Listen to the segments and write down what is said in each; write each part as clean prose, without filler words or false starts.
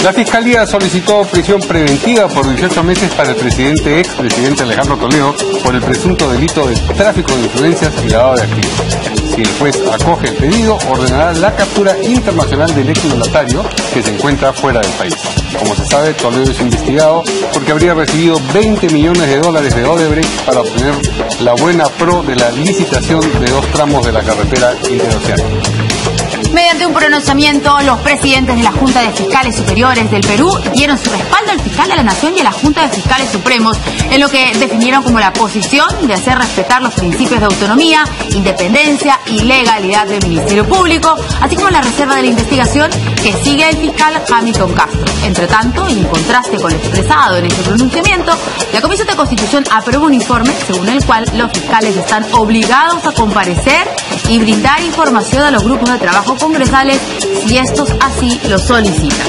La Fiscalía solicitó prisión preventiva por 18 meses para el expresidente Alejandro Toledo por el presunto delito de tráfico de influencias y lavado de activos. Si el juez acoge el pedido, ordenará la captura internacional del exmandatario que se encuentra fuera del país. Como se sabe, Toledo es investigado porque habría recibido $20 millones de Odebrecht para obtener la buena pro de la licitación de 2 tramos de la carretera interoceánica. Mediante un pronunciamiento, los presidentes de la Junta de Fiscales Superiores del Perú dieron su respaldo al fiscal de la Nación y a la Junta de Fiscales Supremos en lo que definieron como la posición de hacer respetar los principios de autonomía, independencia y legalidad del Ministerio Público, así como la reserva de la investigación que sigue el fiscal Hamilton Castro. Entre tanto, y en contraste con lo expresado en este pronunciamiento, la Comisión de Constitución aprobó un informe según el cual los fiscales están obligados a comparecer y brindar información a los grupos de trabajo congresales si estos así lo solicitan.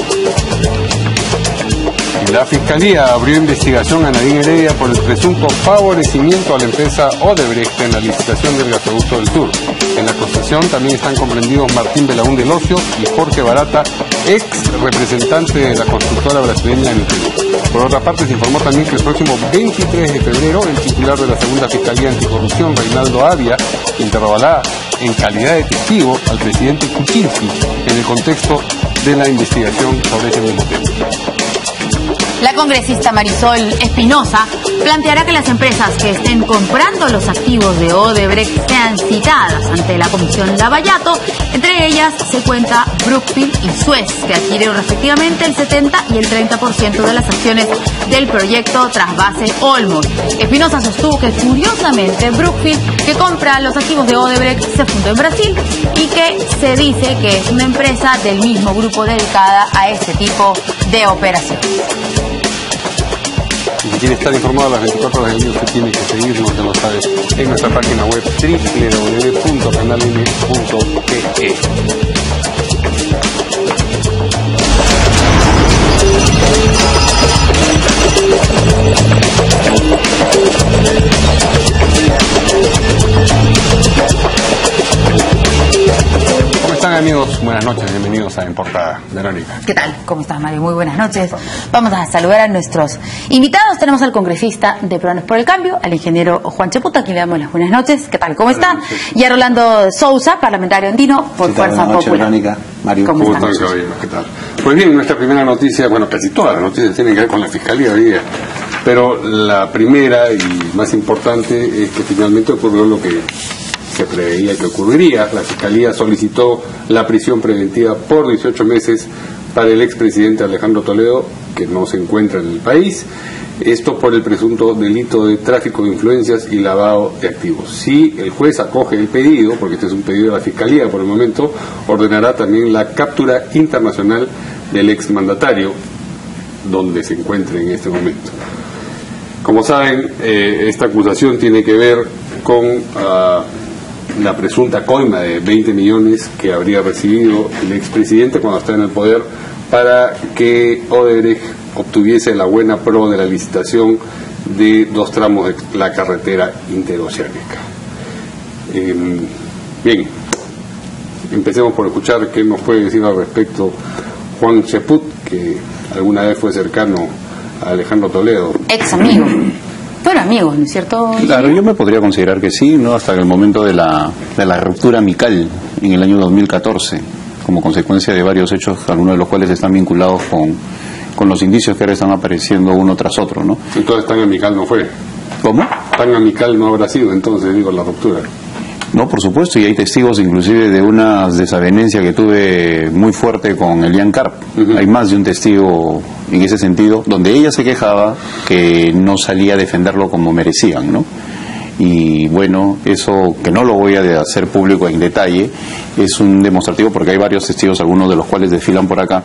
La Fiscalía abrió investigación a Nadine Heredia por el presunto favorecimiento a la empresa Odebrecht en la licitación del gasoducto del Sur. En la acusación también están comprendidos Martín Belaún del Ocio y Jorge Barata, ex representante de la constructora brasileña en el Perú. Por otra parte, se informó también que el próximo 23 de febrero el titular de la Segunda Fiscalía Anticorrupción, Reinaldo Avia, interrogará en calidad de testigo al presidente Kuczynski en el contexto de la investigación sobre ese mismo tema. La congresista Marisol Espinosa planteará que las empresas que estén comprando los activos de Odebrecht sean citadas ante la Comisión Lavallato. Entre ellas se cuenta Brookfield y Suez, que adquirieron respectivamente el 70 y el 30% de las acciones del proyecto Trasvase Olmos. Espinosa sostuvo que curiosamente Brookfield, que compra los activos de Odebrecht, se fundó en Brasil y que se dice que es una empresa del mismo grupo dedicada a este tipo de operaciones. Si quiere estar informado a las 24 horas del día, usted tiene que seguirnos, ya lo sabe, en nuestra página web www.canaln.pe. ¿Cómo están, amigos? Buenas noches, bienvenidos a En Portada. Verónica. ¿Qué tal? ¿Cómo estás, Mario? Muy buenas noches. Vamos a saludar a nuestros invitados. Tenemos al congresista de Peruanos por el Cambio, al ingeniero Juan Cheputa, a quien le damos las buenas noches. ¿Qué tal? ¿Cómo está? Y a Rolando Sousa, parlamentario andino por Fuerza Popular. Verónica, Mario. ¿Cómo están, caballeros? ¿Qué tal? Pues bien, nuestra primera noticia, bueno, casi todas las noticias tienen que ver con la Fiscalía hoy día, pero la primera y más importante es que finalmente ocurrió lo que se preveía que ocurriría. La Fiscalía solicitó la prisión preventiva por 18 meses para el expresidente Alejandro Toledo, que no se encuentra en el país. Esto por el presunto delito de tráfico de influencias y lavado de activos. Si el juez acoge el pedido, porque este es un pedido de la Fiscalía por el momento, ordenará también la captura internacional del exmandatario, donde se encuentre en este momento. Como saben, esta acusación tiene que ver con la presunta coima de 20 millones que habría recibido el expresidente cuando está en el poder para que Odebrecht obtuviese la buena pro de la licitación de 2 tramos de la carretera interoceánica. Bien, empecemos por escuchar qué nos puede decir al respecto Juan Cheput, que alguna vez fue cercano a Alejandro Toledo. Ex amigo. Fueron amigos, ¿no es cierto? Claro, yo me podría considerar que sí, ¿no? Hasta el momento de la ruptura amical en el año 2014, como consecuencia de varios hechos, algunos de los cuales están vinculados con los indicios que ahora están apareciendo uno tras otro, ¿no? Entonces tan amical no fue. ¿Cómo? Tan amical no habrá sido, entonces, digo, la ruptura. No, por supuesto, y hay testigos inclusive de una desavenencia que tuve muy fuerte con Elian Carp. Hay más de un testigo en ese sentido, donde ella se quejaba que no salía a defenderlo como merecían, ¿no? Y bueno, eso que no lo voy a hacer público en detalle, es un demostrativo porque hay varios testigos, algunos de los cuales desfilan por acá,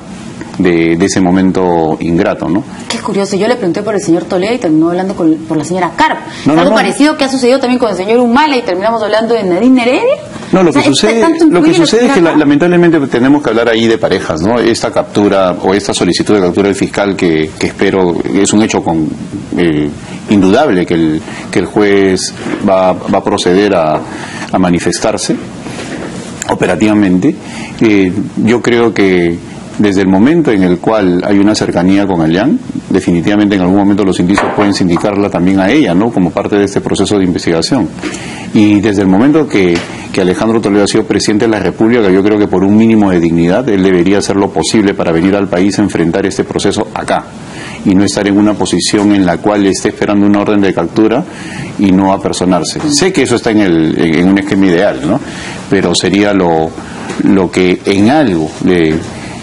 de ese momento ingrato, ¿no? Qué curioso, yo le pregunté por el señor Toledo y terminó hablando por la señora Carp. Algo parecido que ha sucedido también con el señor Humala y terminamos hablando de Nadine Heredia. No, lo que sucede es que lamentablemente tenemos que hablar ahí de parejas, ¿no? Esta captura o esta solicitud de captura del fiscal que espero, es un hecho indudable que el juez va a proceder a manifestarse operativamente. Yo creo que Desde el momento en el cual hay una cercanía con Elian, definitivamente en algún momento los indicios pueden sindicarla también a ella, ¿no?, como parte de este proceso de investigación. Y desde el momento que Alejandro Toledo ha sido presidente de la República, yo creo que por un mínimo de dignidad él debería hacer lo posible para venir al país a enfrentar este proceso acá y no estar en una posición en la cual esté esperando una orden de captura y no apersonarse. Sé que eso está en un esquema ideal, ¿no?, pero sería lo que en algo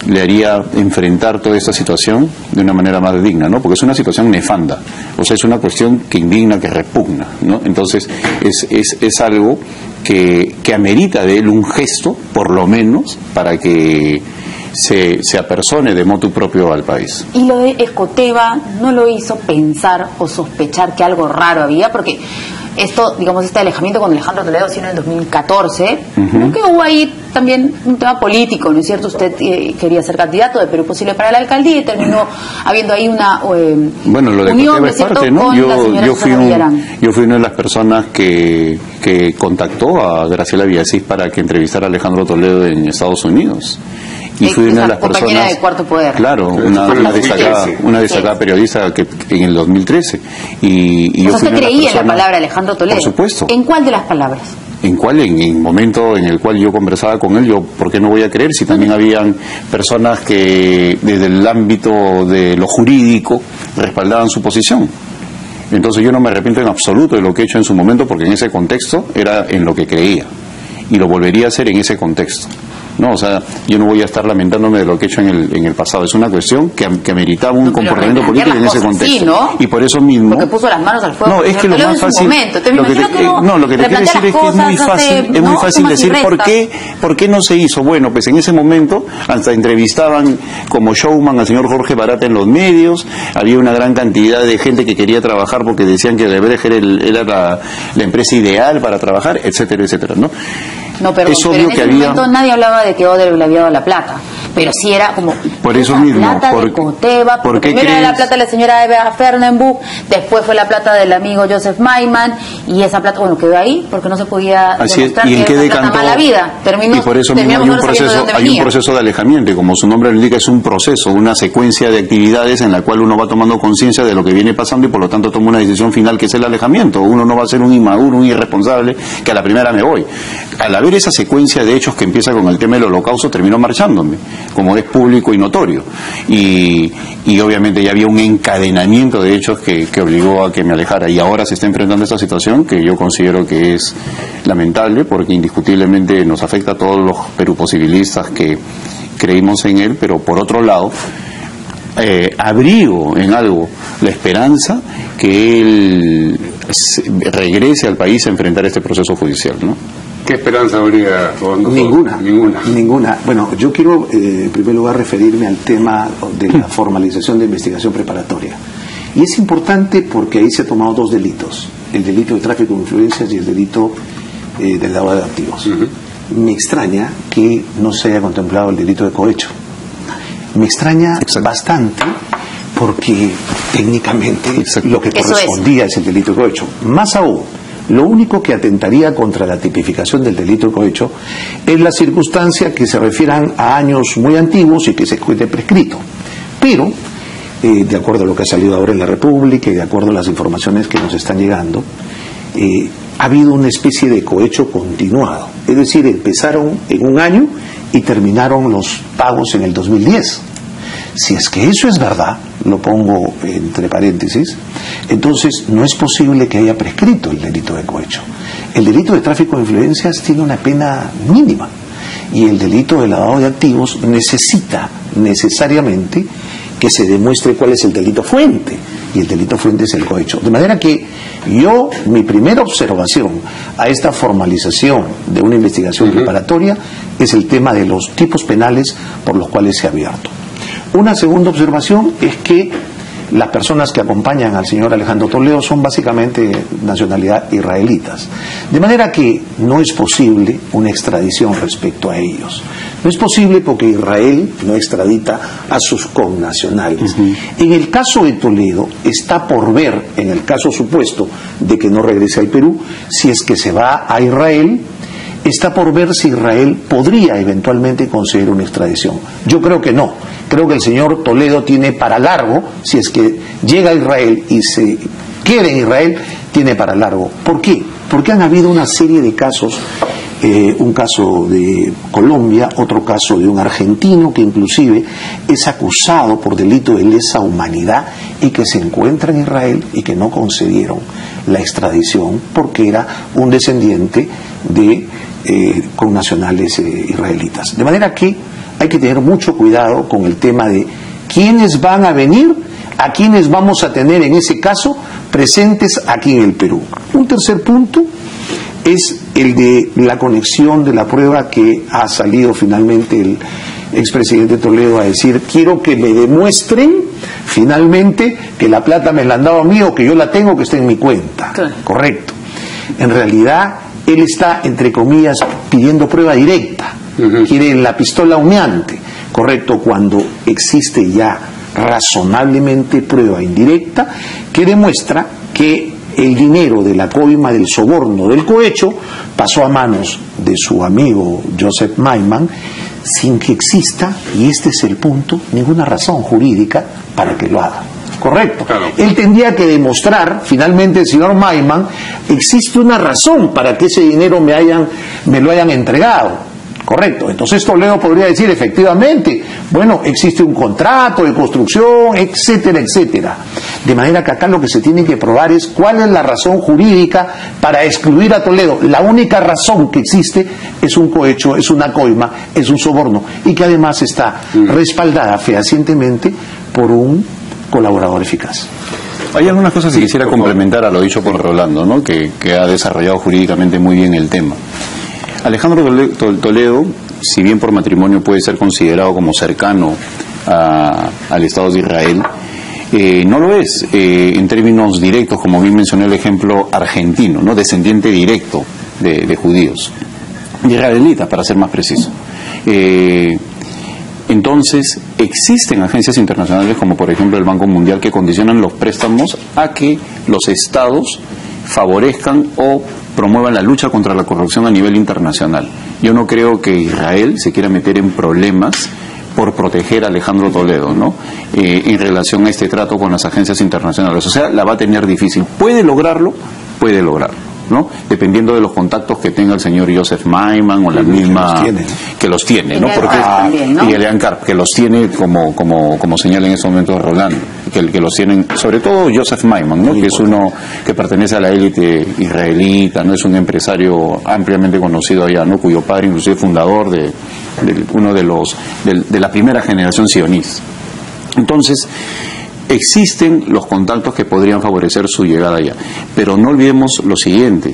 le haría enfrentar toda esta situación de una manera más digna, ¿no? Porque es una situación nefanda, o sea, es una cuestión que indigna, que repugna, ¿no? Entonces es algo que amerita de él un gesto, por lo menos, para que se apersone de motu propio al país. Y lo de Escoteva no lo hizo pensar o sospechar que algo raro había, porque esto, digamos, este alejamiento con Alejandro Toledo sino en 2014, creo que hubo ahí también un tema político, ¿no es cierto? Usted quería ser candidato de Perú Posible para la alcaldía y terminó habiendo ahí una bueno, lo de unión, es parte, ¿no? Yo fui una de las personas que contactó a Graciela Villasís para que entrevistara a Alejandro Toledo en Estados Unidos. Y fui una de las personas de Cuarto Poder. Claro, una destacada periodista que en el 2013. Y yo ¿usted creía en la palabra de Alejandro Toledo? Por supuesto. ¿En cuál de las palabras? ¿En cuál? En el momento en el cual yo conversaba con él, yo, ¿por qué no voy a creer si también habían personas que desde el ámbito de lo jurídico respaldaban su posición? Entonces yo no me arrepiento en absoluto de lo que he hecho en su momento, porque en ese contexto era en lo que creía y lo volvería a hacer en ese contexto. No, o sea, yo no voy a estar lamentándome de lo que he hecho en el pasado. Es una cuestión que ameritaba un comportamiento político en ese contexto. Sí, ¿no? Y por eso mismo... Porque puso las manos al fuego. No, es que lo más fácil... Lo que te quiero decir es que es muy fácil decir por qué no se hizo. Bueno, pues en ese momento hasta entrevistaban como showman al señor Jorge Barata en los medios, había una gran cantidad de gente que quería trabajar porque decían que Odebrecht era la empresa ideal para trabajar, etcétera, etcétera, ¿no? No, perdón, pero en ese momento nadie hablaba de que Odebrecht le había dado la plata, pero sí era como por eso mismo, plata de Escoteva, porque primero era la plata de la señora Eva Fernenbuch, después fue la plata del amigo Joseph Maiman, y esa plata, bueno, quedó ahí porque no se podía demostrar ¿y en que qué era plata mala vida. Y por eso mismo hay un proceso de alejamiento, y como su nombre lo indica, es un proceso, una secuencia de actividades en la cual uno va tomando conciencia de lo que viene pasando y por lo tanto toma una decisión final que es el alejamiento. Uno no va a ser un inmaduro, un irresponsable, que a la primera me voy. Al haber esa secuencia de hechos que empieza con el tema del holocausto, terminó marchándome, como es público y notorio. Y obviamente ya había un encadenamiento de hechos que obligó a que me alejara. Y ahora se está enfrentando a esta situación que yo considero que es lamentable, porque indiscutiblemente nos afecta a todos los peruposibilistas que creímos en él, pero por otro lado, abrigo en algo la esperanza que él regrese al país a enfrentar este proceso judicial, ¿no? ¿Qué esperanza habría? Ninguna. Bueno, yo quiero en primer lugar referirme al tema de la formalización de investigación preparatoria. Y es importante porque ahí se han tomado dos delitos, el delito de tráfico de influencias y el delito del lavado de activos. Me extraña que no se haya contemplado el delito de cohecho. Me extraña bastante porque técnicamente lo que correspondía es el delito de cohecho. Más aún, lo único que atentaría contra la tipificación del delito de cohecho es la circunstancia que se refieran a años muy antiguos y que se encuentre prescrito. Pero, de acuerdo a lo que ha salido ahora en la República y de acuerdo a las informaciones que nos están llegando, ha habido una especie de cohecho continuado. Es decir, empezaron en un año y terminaron los pagos en el 2010. Si es que eso es verdad, lo pongo entre paréntesis, entonces no es posible que haya prescrito el delito de cohecho. El delito de tráfico de influencias tiene una pena mínima y el delito de lavado de activos necesita necesariamente que se demuestre cuál es el delito fuente, y el delito fuente es el cohecho. De manera que mi primera observación a esta formalización de una investigación preparatoria es el tema de los tipos penales por los cuales se ha abierto. Una segunda observación es que las personas que acompañan al señor Alejandro Toledo son básicamente nacionalidad israelitas. De manera que no es posible una extradición respecto a ellos. No es posible porque Israel no extradita a sus connacionales. En el caso de Toledo está por ver, en el caso supuesto de que no regrese al Perú, si es que se va a Israel, está por ver si Israel podría eventualmente conceder una extradición. Yo creo que no. Creo que el señor Toledo tiene para largo, si es que llega a Israel y se queda en Israel, tiene para largo. ¿Por qué? Porque han habido una serie de casos, un caso de Colombia, otro caso de un argentino que inclusive es acusado por delito de lesa humanidad y que se encuentra en Israel y que no concedieron la extradición porque era un descendiente de connacionales israelitas. De manera que hay que tener mucho cuidado con el tema de quiénes van a venir, a quiénes vamos a tener en ese caso presentes aquí en el Perú. Un tercer punto es el de la conexión de la prueba que ha salido finalmente el expresidente Toledo a decir: quiero que me demuestren finalmente que la plata me la han dado a mí o que yo la tengo, que está en mi cuenta. Claro. Correcto. En realidad él está, entre comillas, pidiendo prueba directa. Quiere la pistola humeante. Correcto, cuando existe ya razonablemente prueba indirecta que demuestra que el dinero de la coima del soborno del cohecho pasó a manos de su amigo Joseph Maiman sin que exista, y este es el punto, ninguna razón jurídica para que lo haga. Correcto. Claro. Él tendría que demostrar, finalmente, el señor Maiman, existe una razón para que ese dinero me lo hayan entregado. Correcto. Entonces Toledo podría decir, efectivamente, bueno, existe un contrato de construcción, etcétera, etcétera. De manera que acá lo que se tiene que probar es cuál es la razón jurídica para excluir a Toledo. La única razón que existe es un cohecho, es una coima, es un soborno, y que además está respaldada fehacientemente por un colaborador eficaz. Hay algunas cosas que quisiera complementar a lo dicho por Rolando, ¿no? que ha desarrollado jurídicamente muy bien el tema. Alejandro Toledo, si bien por matrimonio puede ser considerado como cercano al Estado de Israel, no lo es en términos directos, como bien mencioné el ejemplo argentino, ¿no? Descendiente directo de judíos, de israelitas para ser más preciso. Entonces, existen agencias internacionales como por ejemplo el Banco Mundial que condicionan los préstamos a que los estados favorezcan o promuevan la lucha contra la corrupción a nivel internacional. Yo no creo que Israel se quiera meter en problemas por proteger a Alejandro Toledo, ¿no? En relación a este trato con las agencias internacionales. O sea, la va a tener difícil. ¿Puede lograrlo? Puede lograrlo, ¿no? Dependiendo de los contactos que tenga el señor Joseph Maiman o la misma que los tiene, ¿no? Porque también, ¿no? Y Elian Karp, que los tiene como señala en estos momentos Rolando, que los tienen, sobre todo Joseph Maiman, ¿no? Que es uno que pertenece a la élite israelita, no es un empresario ampliamente conocido allá, ¿no? Cuyo padre inclusive fundador de uno de la primera generación sionista. Entonces, existen los contactos que podrían favorecer su llegada allá. Pero no olvidemos lo siguiente: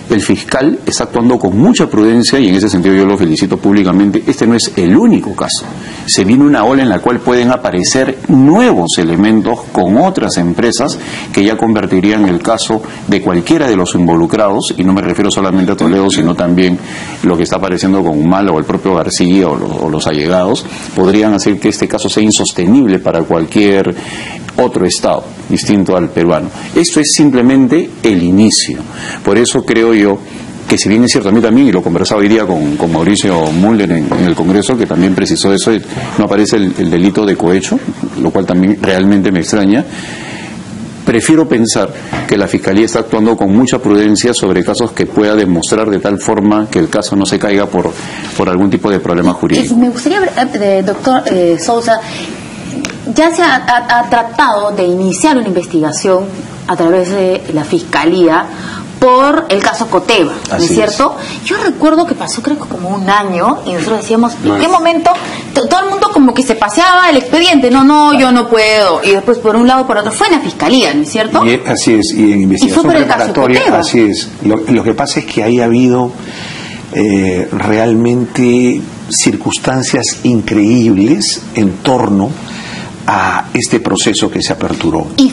el fiscal está actuando con mucha prudencia y en ese sentido yo lo felicito públicamente. Este no es el único caso. Se viene una ola en la cual pueden aparecer nuevos elementos con otras empresas que ya convertirían el caso de cualquiera de los involucrados, y no me refiero solamente a Toledo, sino también lo que está apareciendo con Humala o el propio García o los allegados, podrían hacer que este caso sea insostenible para cualquier otro estado distinto al peruano. Esto es simplemente el inicio. Por eso creo yo que, si bien es cierto, a mí también, y lo conversaba hoy día con Mauricio Müller en el Congreso, que también precisó eso, no aparece el delito de cohecho, lo cual también realmente me extraña. Prefiero pensar que la Fiscalía está actuando con mucha prudencia sobre casos que pueda demostrar de tal forma que el caso no se caiga por algún tipo de problema jurídico. Me gustaría ver, doctor Sousa, ya se ha tratado de iniciar una investigación a través de la Fiscalía por el caso Coteva, ¿no es cierto? Yo recuerdo que pasó, creo que como un año, y nosotros decíamos, ¿en qué momento? Todo el mundo como que se paseaba el expediente, no, yo no puedo, y después por un lado por otro, fue en la Fiscalía, ¿no es cierto? Así es, y en investigación preparatoria, así es. Lo que pasa es que ahí ha habido realmente circunstancias increíbles en torno a este proceso que se aperturó. Y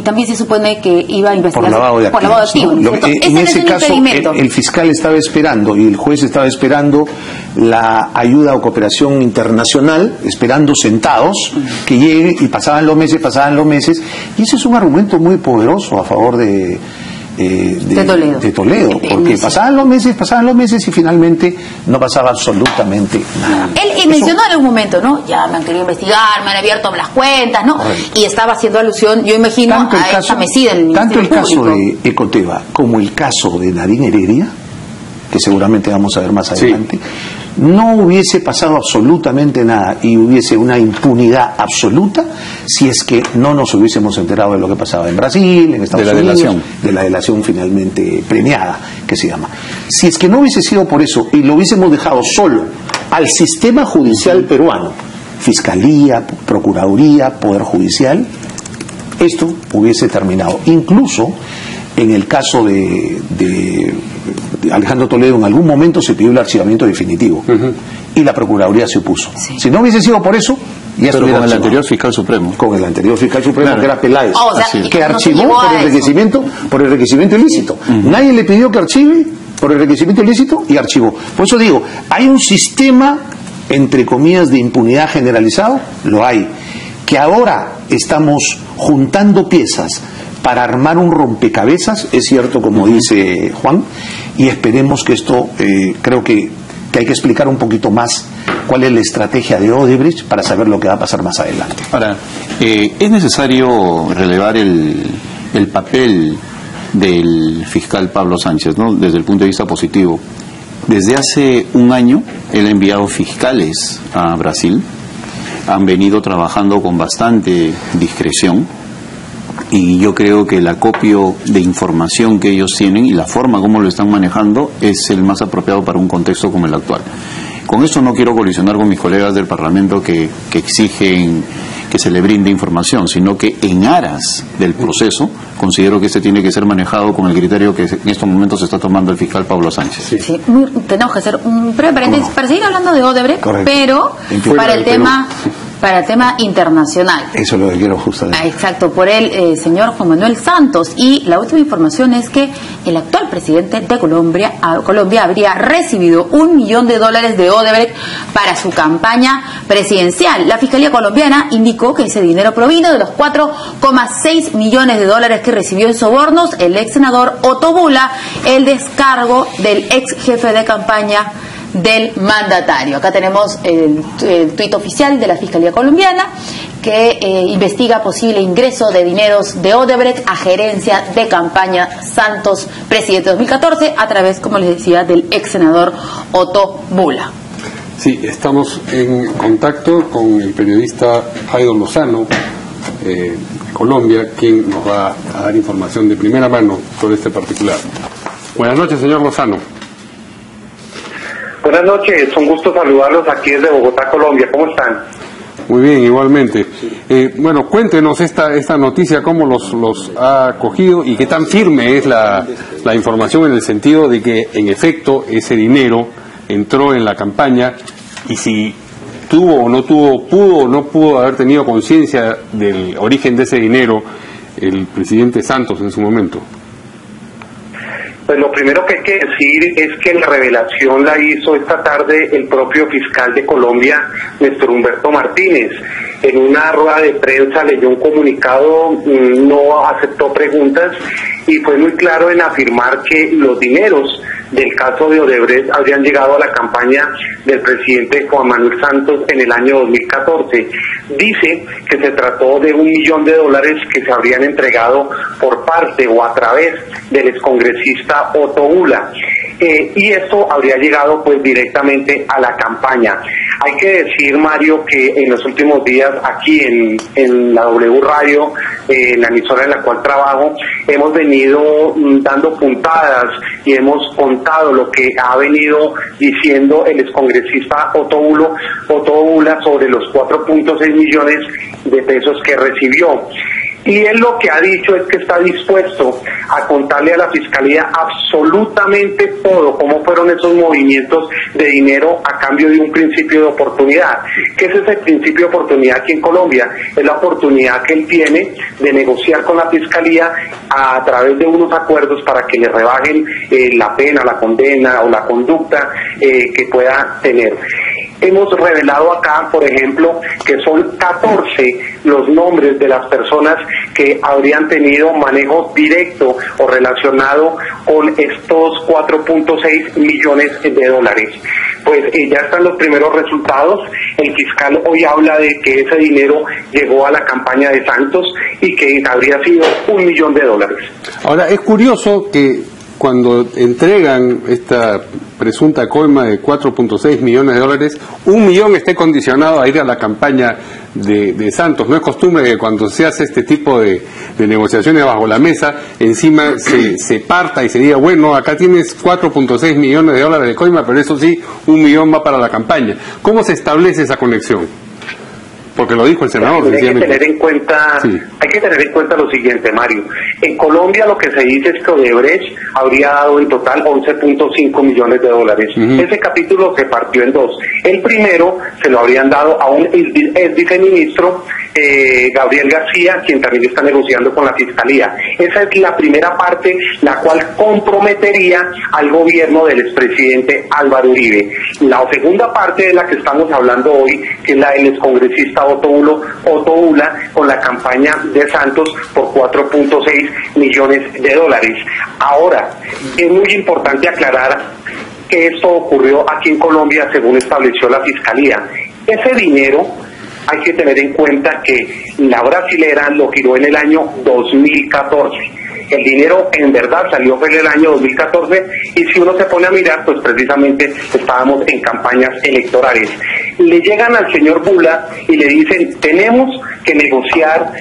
también se supone que iba a investigar por lavado de activos, ¿no? En ese caso el fiscal estaba esperando y el juez estaba esperando la ayuda o cooperación internacional, esperando sentados que llegue, y pasaban los meses, y ese es un argumento muy poderoso a favor de de Toledo, porque pasaban los meses y finalmente no pasaba absolutamente nada. Él mencionó en algún momento, ¿no? Ya me han querido investigar, me han abierto las cuentas, ¿no? Y estaba haciendo alusión, yo imagino, a esa mesida del tanto el Ministerio caso Público de Ecoteva como el caso de Nadine Heredia, que seguramente vamos a ver más adelante, no hubiese pasado absolutamente nada y hubiese una impunidad absoluta si es que no nos hubiésemos enterado de lo que pasaba en Brasil, en Estados Unidos, de la delación finalmente premiada, que se llama. Si es que no hubiese sido por eso y lo hubiésemos dejado solo al sistema judicial peruano, Fiscalía, Procuraduría, Poder Judicial, esto hubiese terminado. Incluso en el caso de Alejandro Toledo, en algún momento se pidió el archivamiento definitivo y la Procuraduría se opuso. Si no hubiese sido por eso, ya pero con el anterior fiscal supremo. Con el anterior fiscal supremo, claro, que era Peláez, que archivó por el enriquecimiento ilícito. Nadie le pidió que archive por el enriquecimiento ilícito y archivó. Por eso digo, hay un sistema, entre comillas, de impunidad generalizado, lo hay. Que ahora estamos juntando piezas para armar un rompecabezas, es cierto, como dice Juan, y esperemos que esto, creo que hay que explicar un poquito más cuál es la estrategia de Odebrecht para saber lo que va a pasar más adelante. Ahora, es necesario relevar el papel del fiscal Pablo Sánchez, ¿no? Desde el punto de vista positivo. Desde hace un año, él ha enviado fiscales a Brasil, han venido trabajando con bastante discreción, y yo creo que el acopio de información que ellos tienen y la forma como lo están manejando es el más apropiado para un contexto como el actual. Con esto no quiero colisionar con mis colegas del Parlamento que exigen que se le brinde información, sino que en aras del proceso considero que este tiene que ser manejado con el criterio que en estos momentos se está tomando el fiscal Pablo Sánchez. Sí, tenemos que hacer un breve paréntesis para seguir hablando de Odebrecht, pero para el tema internacional. Eso es lo que quiero justamente. Exacto, por el señor Juan Manuel Santos. Y la última información es que el actual presidente de Colombia habría recibido $1 millón de Odebrecht para su campaña presidencial. La Fiscalía colombiana indicó que ese dinero provino de los $4,6 millones que recibió en sobornos el ex senador Otto Bula, el descargo del ex jefe de campaña del mandatario. Acá tenemos el tuit oficial de la Fiscalía colombiana que investiga posible ingreso de dineros de Odebrecht a gerencia de campaña Santos, presidente 2014, a través, como les decía, del ex senador Otto Bula. Sí, estamos en contacto con el periodista Jairo Lozano, Colombia, quien nos va a dar información de primera mano sobre este particular. Buenas noches, señor Lozano. Buenas noches, un gusto saludarlos aquí desde Bogotá, Colombia. ¿Cómo están? Muy bien, igualmente. Bueno, cuéntenos esta noticia, cómo los ha acogido y qué tan firme es la información en el sentido de que, en efecto, ese dinero entró en la campaña y si tuvo o no tuvo, pudo o no pudo haber tenido conciencia del origen de ese dinero el presidente Santos en su momento. Pues lo primero que hay que decir es que la revelación la hizo esta tarde el propio fiscal de Colombia, Néstor Humberto Martínez. En una rueda de prensa leyó un comunicado, no aceptó preguntas y fue muy claro en afirmar que los dineros del caso de Odebrecht habrían llegado a la campaña del presidente Juan Manuel Santos en el año 2014. Dice que se trató de $1 millón que se habrían entregado por parte o a través del excongresista Otto Bula. Y esto habría llegado pues directamente a la campaña. Hay que decir, Mario, que en los últimos días aquí en la W Radio, la emisora en la cual trabajo, hemos venido dando puntadas y hemos contado lo que ha venido diciendo el excongresista Otto Bula sobre los 4.6 millones de pesos que recibió. Y él lo que ha dicho es que está dispuesto a contarle a la Fiscalía absolutamente todo, cómo fueron esos movimientos de dinero a cambio de un principio de oportunidad. ¿Qué es ese principio de oportunidad aquí en Colombia? Es la oportunidad que él tiene de negociar con la Fiscalía a través de unos acuerdos para que le rebajen la pena, la condena o la conducta que pueda tener. hemos revelado acá, por ejemplo, que son 14 los nombres de las personas que habrían tenido manejo directo o relacionado con estos 4.6 millones de dólares. Pues ya están los primeros resultados. El fiscal hoy habla de que ese dinero llegó a la campaña de Santos y que habría sido $1 millón. Ahora, es curioso que cuando entregan esta presunta coima de 4.6 millones de dólares, $1 millón esté condicionado a ir a la campaña de Santos. No es costumbre que cuando se hace este tipo de negociaciones bajo la mesa, encima se parta y se diga, bueno, acá tienes 4.6 millones de dólares de coima, pero eso sí, $1 millón va para la campaña. ¿Cómo se establece esa conexión? Porque lo dijo el senador. Hay que tener en cuenta lo siguiente, Mario. En Colombia lo que se dice es que Odebrecht habría dado en total 11.5 millones de dólares. Ese capítulo se partió en dos. El primero se lo habrían dado a un ex viceministro, Gabriel García, quien también está negociando con la Fiscalía. Esa es la primera parte, la cual comprometería al gobierno del expresidente Álvaro Uribe. La segunda parte de la que estamos hablando hoy, que es la del excongresista Otto Ula, con la campaña de Santos por 4.6 millones de dólares. Ahora, es muy importante aclarar que esto ocurrió aquí en Colombia según estableció la Fiscalía. Ese dinero hay que tener en cuenta que la brasilera lo giró en el año 2014. El dinero en verdad salió en el año 2014 y si uno se pone a mirar, pues precisamente estábamos en campañas electorales. Le llegan al señor Bula y le dicen, tenemos que negociar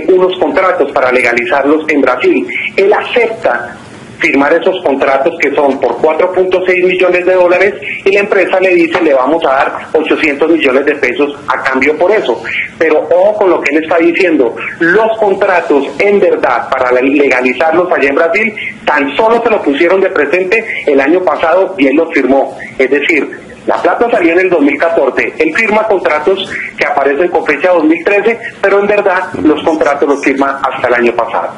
unos contratos para legalizarlos en Brasil. Él acepta firmar esos contratos que son por 4.6 millones de dólares y la empresa le dice, le vamos a dar 800 millones de pesos a cambio por eso. Pero ojo con lo que él está diciendo, los contratos en verdad para legalizarlos allá en Brasil tan solo se lo pusieron de presente el año pasado y él los firmó. Es decir, la plata salió en el 2014, él firma contratos que aparecen con fecha 2013, pero en verdad los contratos los firma hasta el año pasado.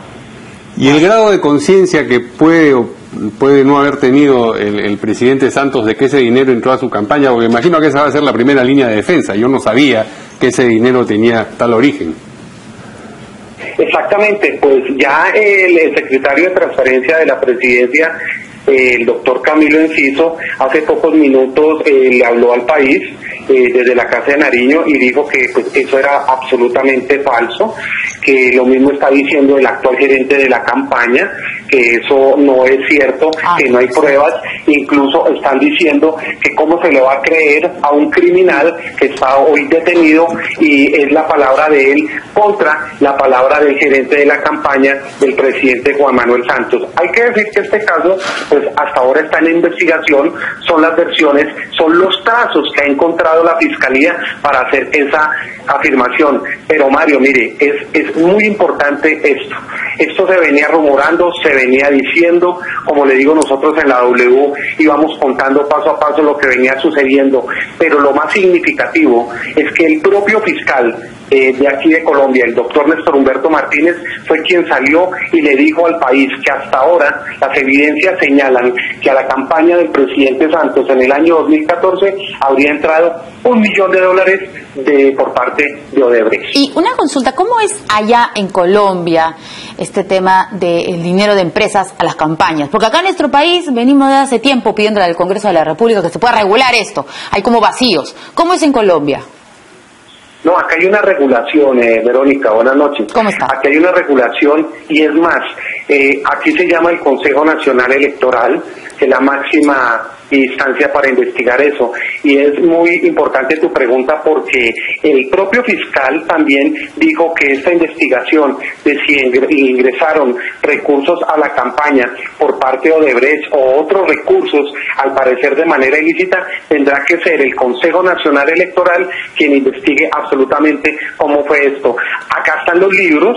Y el grado de conciencia que puede no haber tenido el presidente Santos de que ese dinero entró a su campaña, porque imagino que esa va a ser la primera línea de defensa. Yo no sabía que ese dinero tenía tal origen. Exactamente, pues ya el secretario de Transparencia de la Presidencia, el doctor Camilo Enciso, hace pocos minutos le habló al país desde la Casa de Nariño y dijo que pues eso era absolutamente falso, que lo mismo está diciendo el actual gerente de la campaña, que eso no es cierto, que no hay pruebas, incluso están diciendo que cómo se le va a creer a un criminal que está hoy detenido y es la palabra de él contra la palabra del gerente de la campaña del presidente Juan Manuel Santos. Hay que decir que este caso pues hasta ahora está en investigación, son las versiones, son los trazos que ha encontrado la Fiscalía para hacer esa afirmación. Pero Mario, mire, es muy importante esto se venía rumorando, se venía diciendo, como le digo, nosotros en la W íbamos contando paso a paso lo que venía sucediendo, pero lo más significativo es que el propio fiscal de aquí de Colombia, el doctor Néstor Humberto Martínez, fue quien salió y le dijo al país que hasta ahora las evidencias señalan que a la campaña del presidente Santos en el año 2014 habría entrado $1 millón por parte de Odebrecht. Y una consulta, ¿cómo es allá en Colombia este tema del dinero de empresas a las campañas? Porque acá en nuestro país venimos de hace tiempo pidiendo al Congreso de la República que se pueda regular esto. Hay como vacíos. ¿Cómo es en Colombia? No, acá hay una regulación, Verónica, buenas noches. ¿Cómo está? Aquí hay una regulación y es más, aquí se llama el Consejo Nacional Electoral, que es la máxima instancia para investigar eso. Y es muy importante tu pregunta porque el propio fiscal también dijo que esta investigación de si ingresaron recursos a la campaña por parte de Odebrecht o otros recursos, al parecer de manera ilícita, tendrá que ser el Consejo Nacional Electoral quien investigue absolutamente cómo fue esto. Acá están los libros,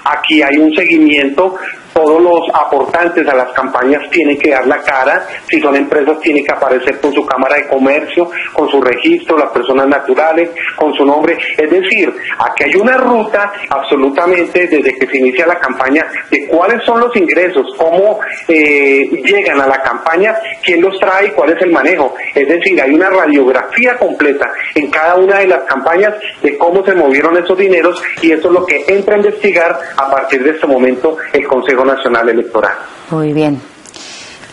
aquí hay un seguimiento, todos los aportantes a las campañas tienen que dar la cara, si son empresas tienen que aparecer con su cámara de comercio, con su registro, las personas naturales, con su nombre, es decir, aquí hay una ruta absolutamente desde que se inicia la campaña de cuáles son los ingresos, cómo llegan a la campaña, quién los trae y cuál es el manejo, es decir, hay una radiografía completa en cada una de las campañas de cómo se movieron esos dineros y eso es lo que entra a investigar a partir de este momento el Consejo Nacional Electoral. Muy bien.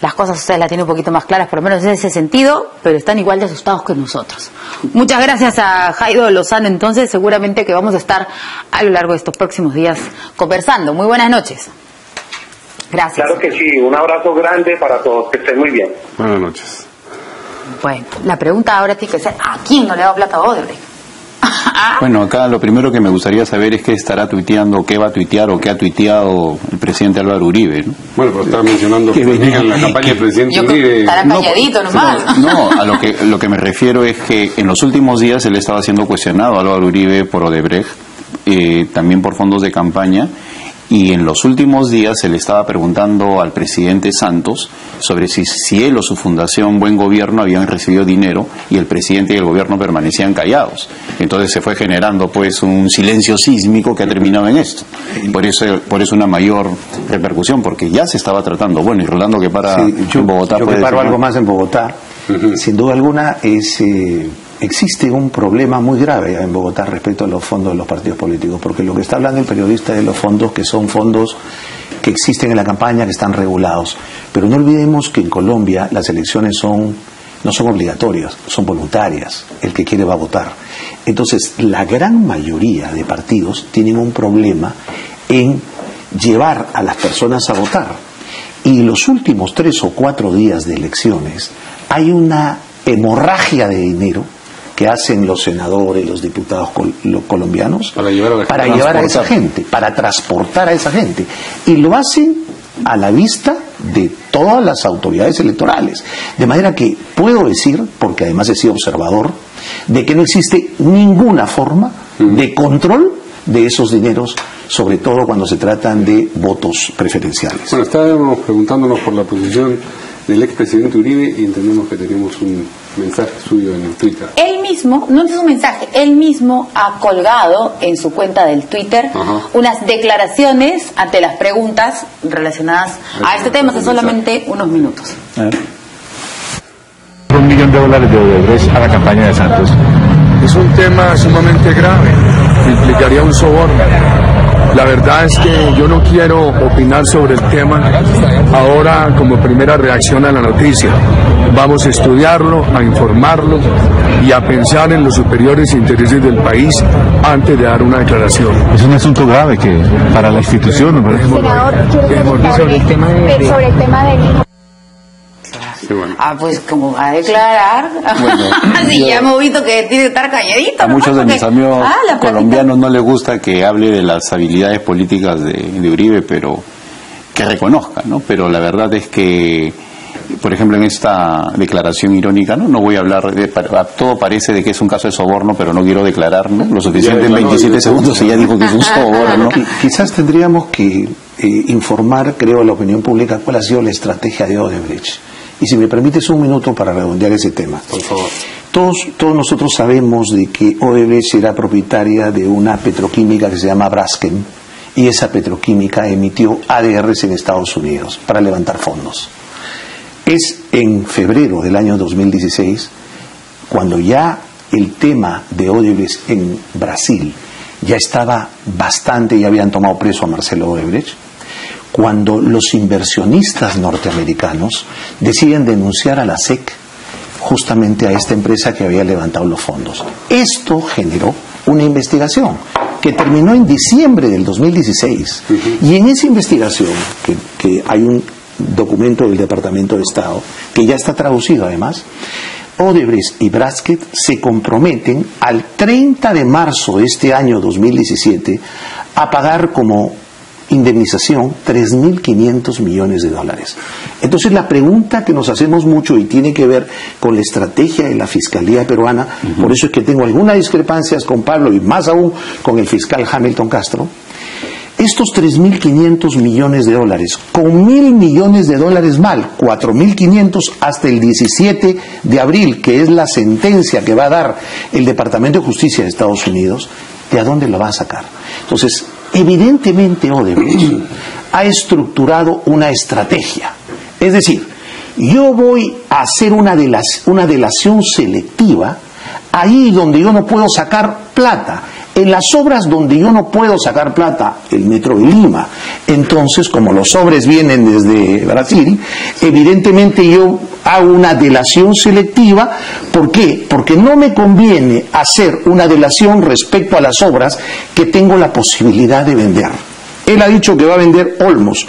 Las cosas ustedes las tienen un poquito más claras, por lo menos en ese sentido, pero están igual de asustados que nosotros. Muchas gracias a Jairo Lozano, entonces seguramente que vamos a estar a lo largo de estos próximos días conversando. Muy buenas noches. Gracias. Claro que sí, un abrazo grande para todos, que estén muy bien. Buenas noches. Bueno, la pregunta ahora tiene que ser, ¿a quién no le ha dado plata a Odebrecht? Bueno, acá lo primero que me gustaría saber es qué estará tuiteando, qué va a tuitear o qué ha tuiteado el presidente Álvaro Uribe, ¿no? Bueno, pero estaba mencionando que venía en la campaña del presidente Uribe. Estará calladito nomás. No, a lo que me refiero es que en los últimos días él estaba siendo cuestionado, Álvaro Uribe, por Odebrecht, también por fondos de campaña, y en los últimos días se le estaba preguntando al presidente Santos sobre si él o su fundación Buen Gobierno habían recibido dinero y el presidente y el gobierno permanecían callados. Entonces se fue generando pues un silencio sísmico que ha terminado en esto. Por eso una mayor repercusión, porque ya se estaba tratando. Bueno, y Rolando que para en Bogotá. Yo que paro algo más en Bogotá. Sin duda alguna existe un problema muy grave en Bogotá respecto a los fondos de los partidos políticos, porque lo que está hablando el periodista es de los fondos que son fondos que existen en la campaña, que están regulados. Pero no olvidemos que en Colombia las elecciones no son obligatorias, son voluntarias. El que quiere va a votar. Entonces, la gran mayoría de partidos tienen un problema en llevar a las personas a votar. Y los últimos 3 o 4 días de elecciones hay una hemorragia de dinero que hacen los senadores, los diputados colombianos para llevar a esa gente, para transportar a esa gente. Y lo hacen a la vista de todas las autoridades electorales. De manera que puedo decir, porque además he sido observador, de que no existe ninguna forma de control de esos dineros, sobre todo cuando se tratan de votos preferenciales. Bueno, estábamos preguntándonos por la posición del expresidente Uribe y entendemos que tenemos un mensaje suyo en el Twitter. Él mismo, no es un mensaje, él mismo ha colgado en su cuenta del Twitter unas declaraciones ante las preguntas relacionadas a este tema hace solamente unos minutos. $1 millón de Odebrecht a la campaña de Santos. Es un tema sumamente grave, implicaría un soborno. La verdad es que yo no quiero opinar sobre el tema ahora como primera reacción a la noticia. Vamos a estudiarlo, a informarlo y a pensar en los superiores intereses del país antes de dar una declaración. Es un asunto grave que para la institución. Senador, quiero sobre el tema del Sí, bueno. Pues como va a declarar, sí, ya hemos visto que tiene que estar calladito. A muchos de mis amigos la colombianos no les gusta que hable de las habilidades políticas de Uribe, pero que reconozca, ¿no? Pero la verdad es que, por ejemplo, en esta declaración irónica, no voy a hablar todo parece de que es un caso de soborno, pero no quiero declarar, ¿no? Lo suficiente en 27 segundos y ya dijo que es un soborno. Quizás tendríamos que informar, creo, a la opinión pública cuál ha sido la estrategia de Odebrecht. Y si me permites un minuto para redondear ese tema. Por favor. Todos nosotros sabemos de que Odebrecht era propietaria de una petroquímica que se llama Braskem, y esa petroquímica emitió ADRs en Estados Unidos para levantar fondos. Es en febrero del año 2016 cuando ya el tema de Odebrecht en Brasil ya estaba ya habían tomado preso a Marcelo Odebrecht, cuando los inversionistas norteamericanos deciden denunciar a la SEC justamente a esta empresa que había levantado los fondos. Esto generó una investigación que terminó en diciembre del 2016 y en esa investigación, que hay un documento del Departamento de Estado que ya está traducido además, Odebrecht y Braskem se comprometen al 30 de marzo de este año 2017 a pagar como indemnización $3.500 millones. Entonces la pregunta que nos hacemos mucho y tiene que ver con la estrategia de la Fiscalía peruana, por eso es que tengo algunas discrepancias con Pablo y más aún con el fiscal Hamilton Castro, estos 3.500 millones de dólares, con 1.000 millones de dólares mal, 4.500 hasta el 17 de abril, que es la sentencia que va a dar el Departamento de Justicia de Estados Unidos, ¿de a dónde lo va a sacar? Entonces, evidentemente Odebrecht ha estructurado una estrategia. Es decir, yo voy a hacer una delación selectiva ahí donde yo no puedo sacar plata. En las obras donde yo no puedo sacar plata, el Metro de Lima, entonces, como los sobres vienen desde Brasil, evidentemente yo hago una delación selectiva. ¿Por qué? Porque no me conviene hacer una delación respecto a las obras que tengo la posibilidad de vender. Él ha dicho que va a vender Olmos,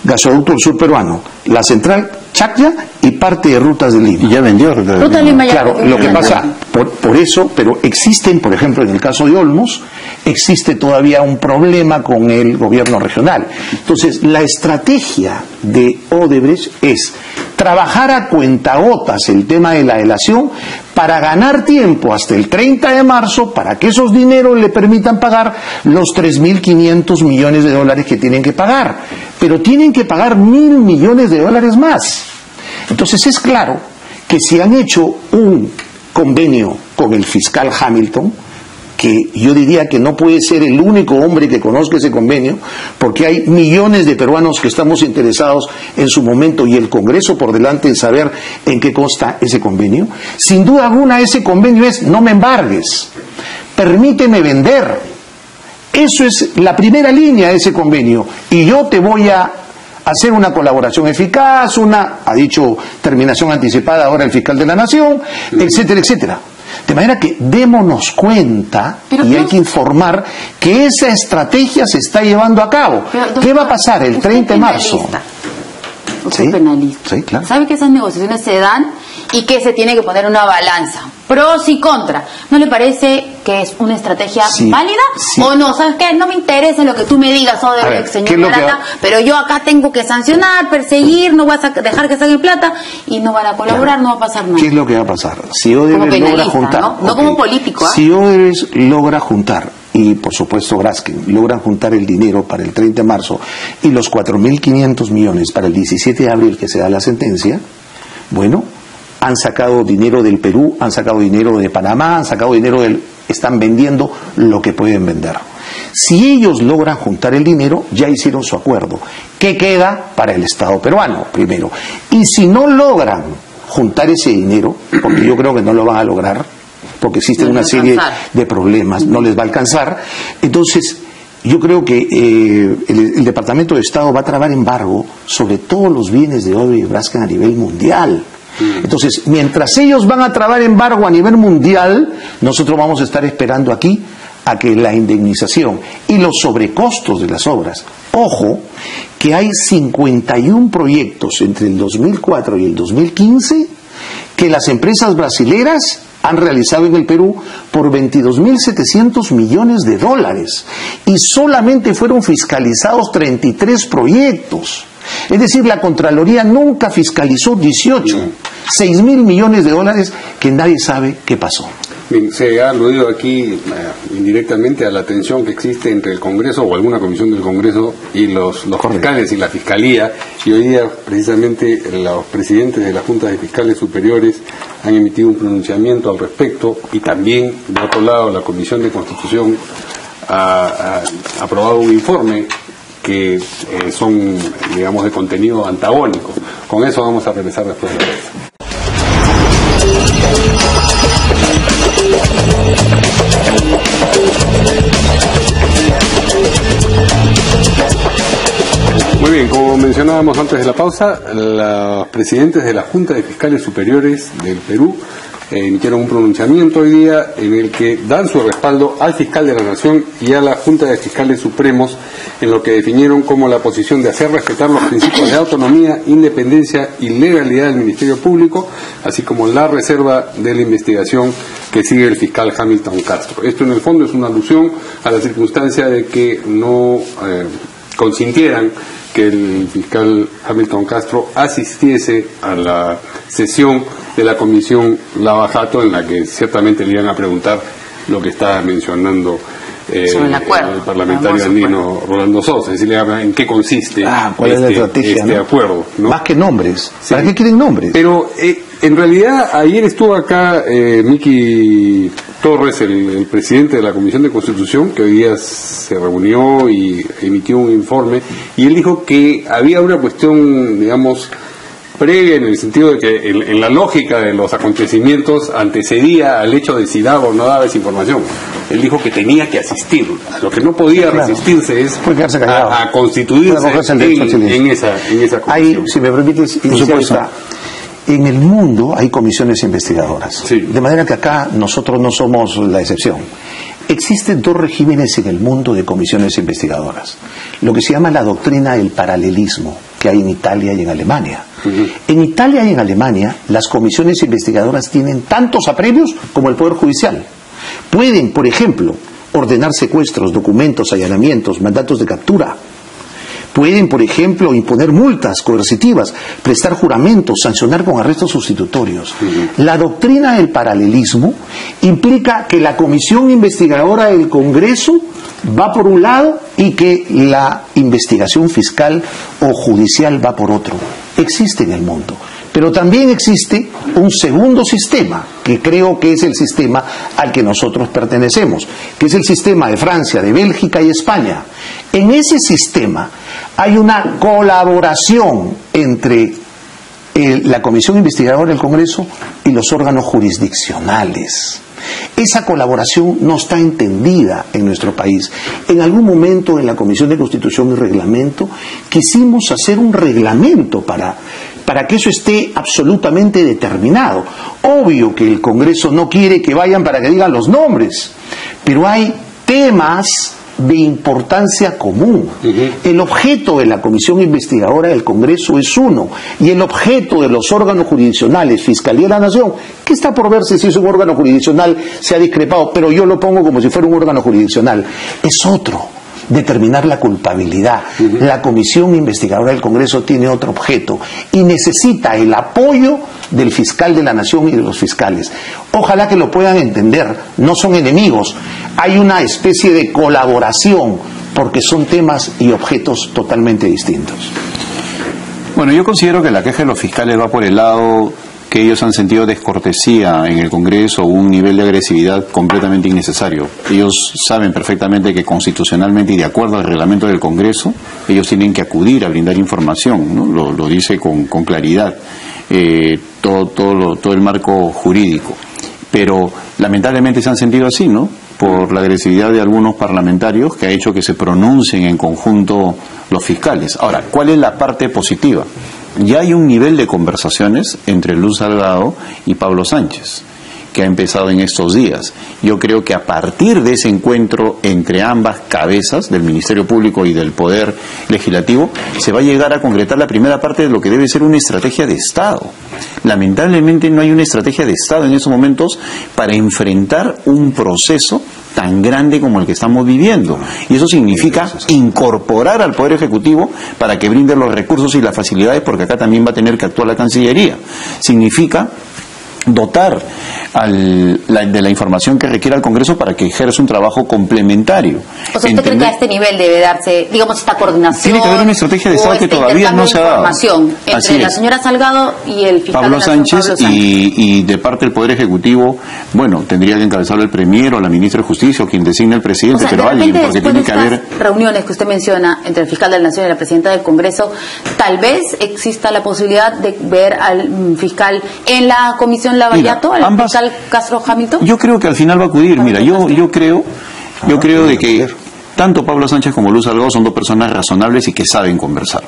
Gasoducto del Sur Peruano, la Central Chacya y parte de Rutas de Lima. Y ya vendió Rutas de Lima. Claro, lo que pasa, por eso, pero existen, por ejemplo, en el caso de Olmos, existe todavía un problema con el gobierno regional. Entonces, la estrategia de Odebrecht es trabajar a cuentagotas el tema de la delación para ganar tiempo hasta el 30 de marzo para que esos dineros le permitan pagar los 3.500 millones de dólares que tienen que pagar. Pero tienen que pagar 1.000 millones de dólares más. Entonces es claro que si han hecho un convenio con el fiscal Hamilton, que yo diría que no puede ser el único hombre que conozca ese convenio, porque hay millones de peruanos que estamos interesados en su momento y el Congreso por delante en saber en qué consta ese convenio. Sin duda alguna ese convenio es: no me embargues, permíteme vender. Eso es la primera línea de ese convenio, y yo te voy a hacer una colaboración eficaz, ha dicho terminación anticipada ahora el fiscal de la Nación, etcétera, etcétera. De manera que démonos cuenta, y hay que informar que esa estrategia se está llevando a cabo. ¿Qué va a pasar el 30 de marzo? Usted es penalista. Sí, claro. ¿Sabe que esas negociaciones se dan y que se tiene que poner una balanza? Pros y contras. ¿No le parece que es una estrategia válida? Sí. ¿O no? ¿Sabes qué? No me interesa lo que tú me digas, señor Barata, pero yo acá tengo que sancionar, perseguir, no voy a dejar que saquen plata y no van a colaborar, no va a pasar nada. ¿Qué es lo que va a pasar? Si Odebrecht logra juntar... No como político. Si Odebrecht logra juntar, y por supuesto Graskin, logran juntar el dinero para el 30 de marzo y los 4.500 millones para el 17 de abril que se da la sentencia, bueno, han sacado dinero del Perú, han sacado dinero de Panamá, han sacado dinero están vendiendo lo que pueden vender. Si ellos logran juntar el dinero, ya hicieron su acuerdo. ¿Qué queda para el Estado peruano, primero? Y si no logran juntar ese dinero, porque yo creo que no lo van a lograr, porque existen una serie de problemas, no les va a alcanzar, entonces yo creo que el Departamento de Estado va a trabar embargo sobre todos los bienes de Odebrecht y Braskem a nivel mundial. Entonces, mientras ellos van a trabar embargo a nivel mundial, nosotros vamos a estar esperando aquí a que la indemnización y los sobrecostos de las obras. Ojo, que hay 51 proyectos entre el 2004 y el 2015 que las empresas brasileras han realizado en el Perú por 22.700 millones de dólares y solamente fueron fiscalizados 33 proyectos. Es decir, la Contraloría nunca fiscalizó 18, 6.000 millones de dólares que nadie sabe qué pasó. Bien, se ha aludido aquí indirectamente a la tensión que existe entre el Congreso o alguna comisión del Congreso y los fiscales y la Fiscalía, y hoy día precisamente los presidentes de las juntas de fiscales superiores han emitido un pronunciamiento al respecto, y también, de otro lado, la Comisión de Constitución ha aprobado un informe que son, digamos, de contenido antagónico. Con eso vamos a regresar después de esto. Muy bien, como mencionábamos antes de la pausa, los presidentes de la Junta de Fiscales Superiores del Perú emitieron un pronunciamiento hoy día en el que dan su respaldo al fiscal de la Nación y a la Junta de Fiscales Supremos en lo que definieron como la posición de hacer respetar los principios de autonomía, independencia y legalidad del Ministerio Público, así como la reserva de la investigación que sigue el fiscal Hamilton Castro. Esto en el fondo es una alusión a la circunstancia de que no consintieran que el fiscal Hamilton Castro asistiese a la sesión de la comisión Lava Jato, en la que ciertamente le iban a preguntar lo que estaba mencionando sobre el acuerdo, el parlamentario andino Rolando Sosa, decirle en qué consiste ¿cuál es la estrategia, este acuerdo, ¿no? Más que nombres. Sí. ¿Para qué quieren nombres? Pero en realidad ayer estuvo acá Miki Torres, el presidente de la Comisión de Constitución, que hoy día se reunió y emitió un informe, y él dijo que había una cuestión, digamos, previa, en el sentido de que en la lógica de los acontecimientos antecedía al hecho de si daba o no daba esa información. Él dijo que tenía que asistir. A lo que no podía resistirse es a constituirse en esa comisión. Hay, si me permites, en el mundo hay comisiones investigadoras. Sí. De manera que acá nosotros no somos la excepción. Existen dos regímenes en el mundo de comisiones investigadoras. Lo que se llama la doctrina del paralelismo, que hay en Italia y en Alemania. En Italia y en Alemania, las comisiones investigadoras tienen tantos apremios como el Poder Judicial. Pueden, por ejemplo, ordenar secuestros, documentos, allanamientos, mandatos de captura. Pueden, por ejemplo, imponer multas coercitivas, prestar juramentos, sancionar con arrestos sustitutorios. La doctrina del paralelismo implica que la comisión investigadora del Congreso va por un lado y que la investigación fiscal o judicial va por otro. Existe en el mundo. Pero también existe un segundo sistema, que creo que es el sistema al que nosotros pertenecemos, que es el sistema de Francia, de Bélgica y España. En ese sistema hay una colaboración entre la Comisión Investigadora del Congreso y los órganos jurisdiccionales. Esa colaboración no está entendida en nuestro país. En algún momento en la Comisión de Constitución y Reglamento quisimos hacer un reglamento para que eso esté absolutamente determinado. Obvio que el Congreso no quiere que vayan para que digan los nombres, pero hay temas de importancia común. El objeto de la Comisión Investigadora del Congreso es uno, y el objeto de los órganos jurisdiccionales, Fiscalía de la Nación, que está por verse si es un órgano jurisdiccional, se ha discrepado, pero yo lo pongo como si fuera un órgano jurisdiccional, es otro: determinar la culpabilidad. La Comisión Investigadora del Congreso tiene otro objeto y necesita el apoyo del fiscal de la Nación y de los fiscales. Ojalá que lo puedan entender, no son enemigos, hay una especie de colaboración porque son temas y objetos totalmente distintos. Bueno, yo considero que la queja de los fiscales va por el lado que ellos han sentido descortesía en el Congreso, un nivel de agresividad completamente innecesario. Ellos saben perfectamente que constitucionalmente y de acuerdo al reglamento del Congreso, ellos tienen que acudir a brindar información, ¿no? Lo dice con claridad todo el marco jurídico. Pero lamentablemente se han sentido así, ¿no? Por la agresividad de algunos parlamentarios que ha hecho que se pronuncien en conjunto los fiscales. Ahora, ¿cuál es la parte positiva? Ya hay un nivel de conversaciones entre Luz Salgado y Pablo Sánchez, que ha empezado en estos días. Yo creo que a partir de ese encuentro entre ambas cabezas, del Ministerio Público y del Poder Legislativo, se va a llegar a concretar la primera parte de lo que debe ser una estrategia de Estado. Lamentablemente no hay una estrategia de Estado en esos momentos para enfrentar un proceso tan grande como el que estamos viviendo. Y eso significa incorporar al Poder Ejecutivo para que brinde los recursos y las facilidades, porque acá también va a tener que actuar la Cancillería. Significa dotar de la información que requiera el Congreso para que ejerza un trabajo complementario. O sea, ¿usted cree que a este nivel debe darse, digamos, esta coordinación? Tiene que haber una estrategia de Estado que todavía no se ha dado. Entre la señora Salgado y el fiscal Pablo Sánchez, y de parte del Poder Ejecutivo, bueno, tendría que encabezarlo el Premier o la Ministra de Justicia o quien designe el presidente, pero alguien, porque tiene que haber reuniones que usted menciona entre el fiscal de la Nación y la Presidenta del Congreso. Tal vez exista la posibilidad de ver al fiscal en la Comisión Lavallato, al fiscal Castro Hamilton. Yo creo que al final va a acudir. Mira, yo creo de que tanto Pablo Sánchez como Luz Salgado son dos personas razonables y que saben conversar.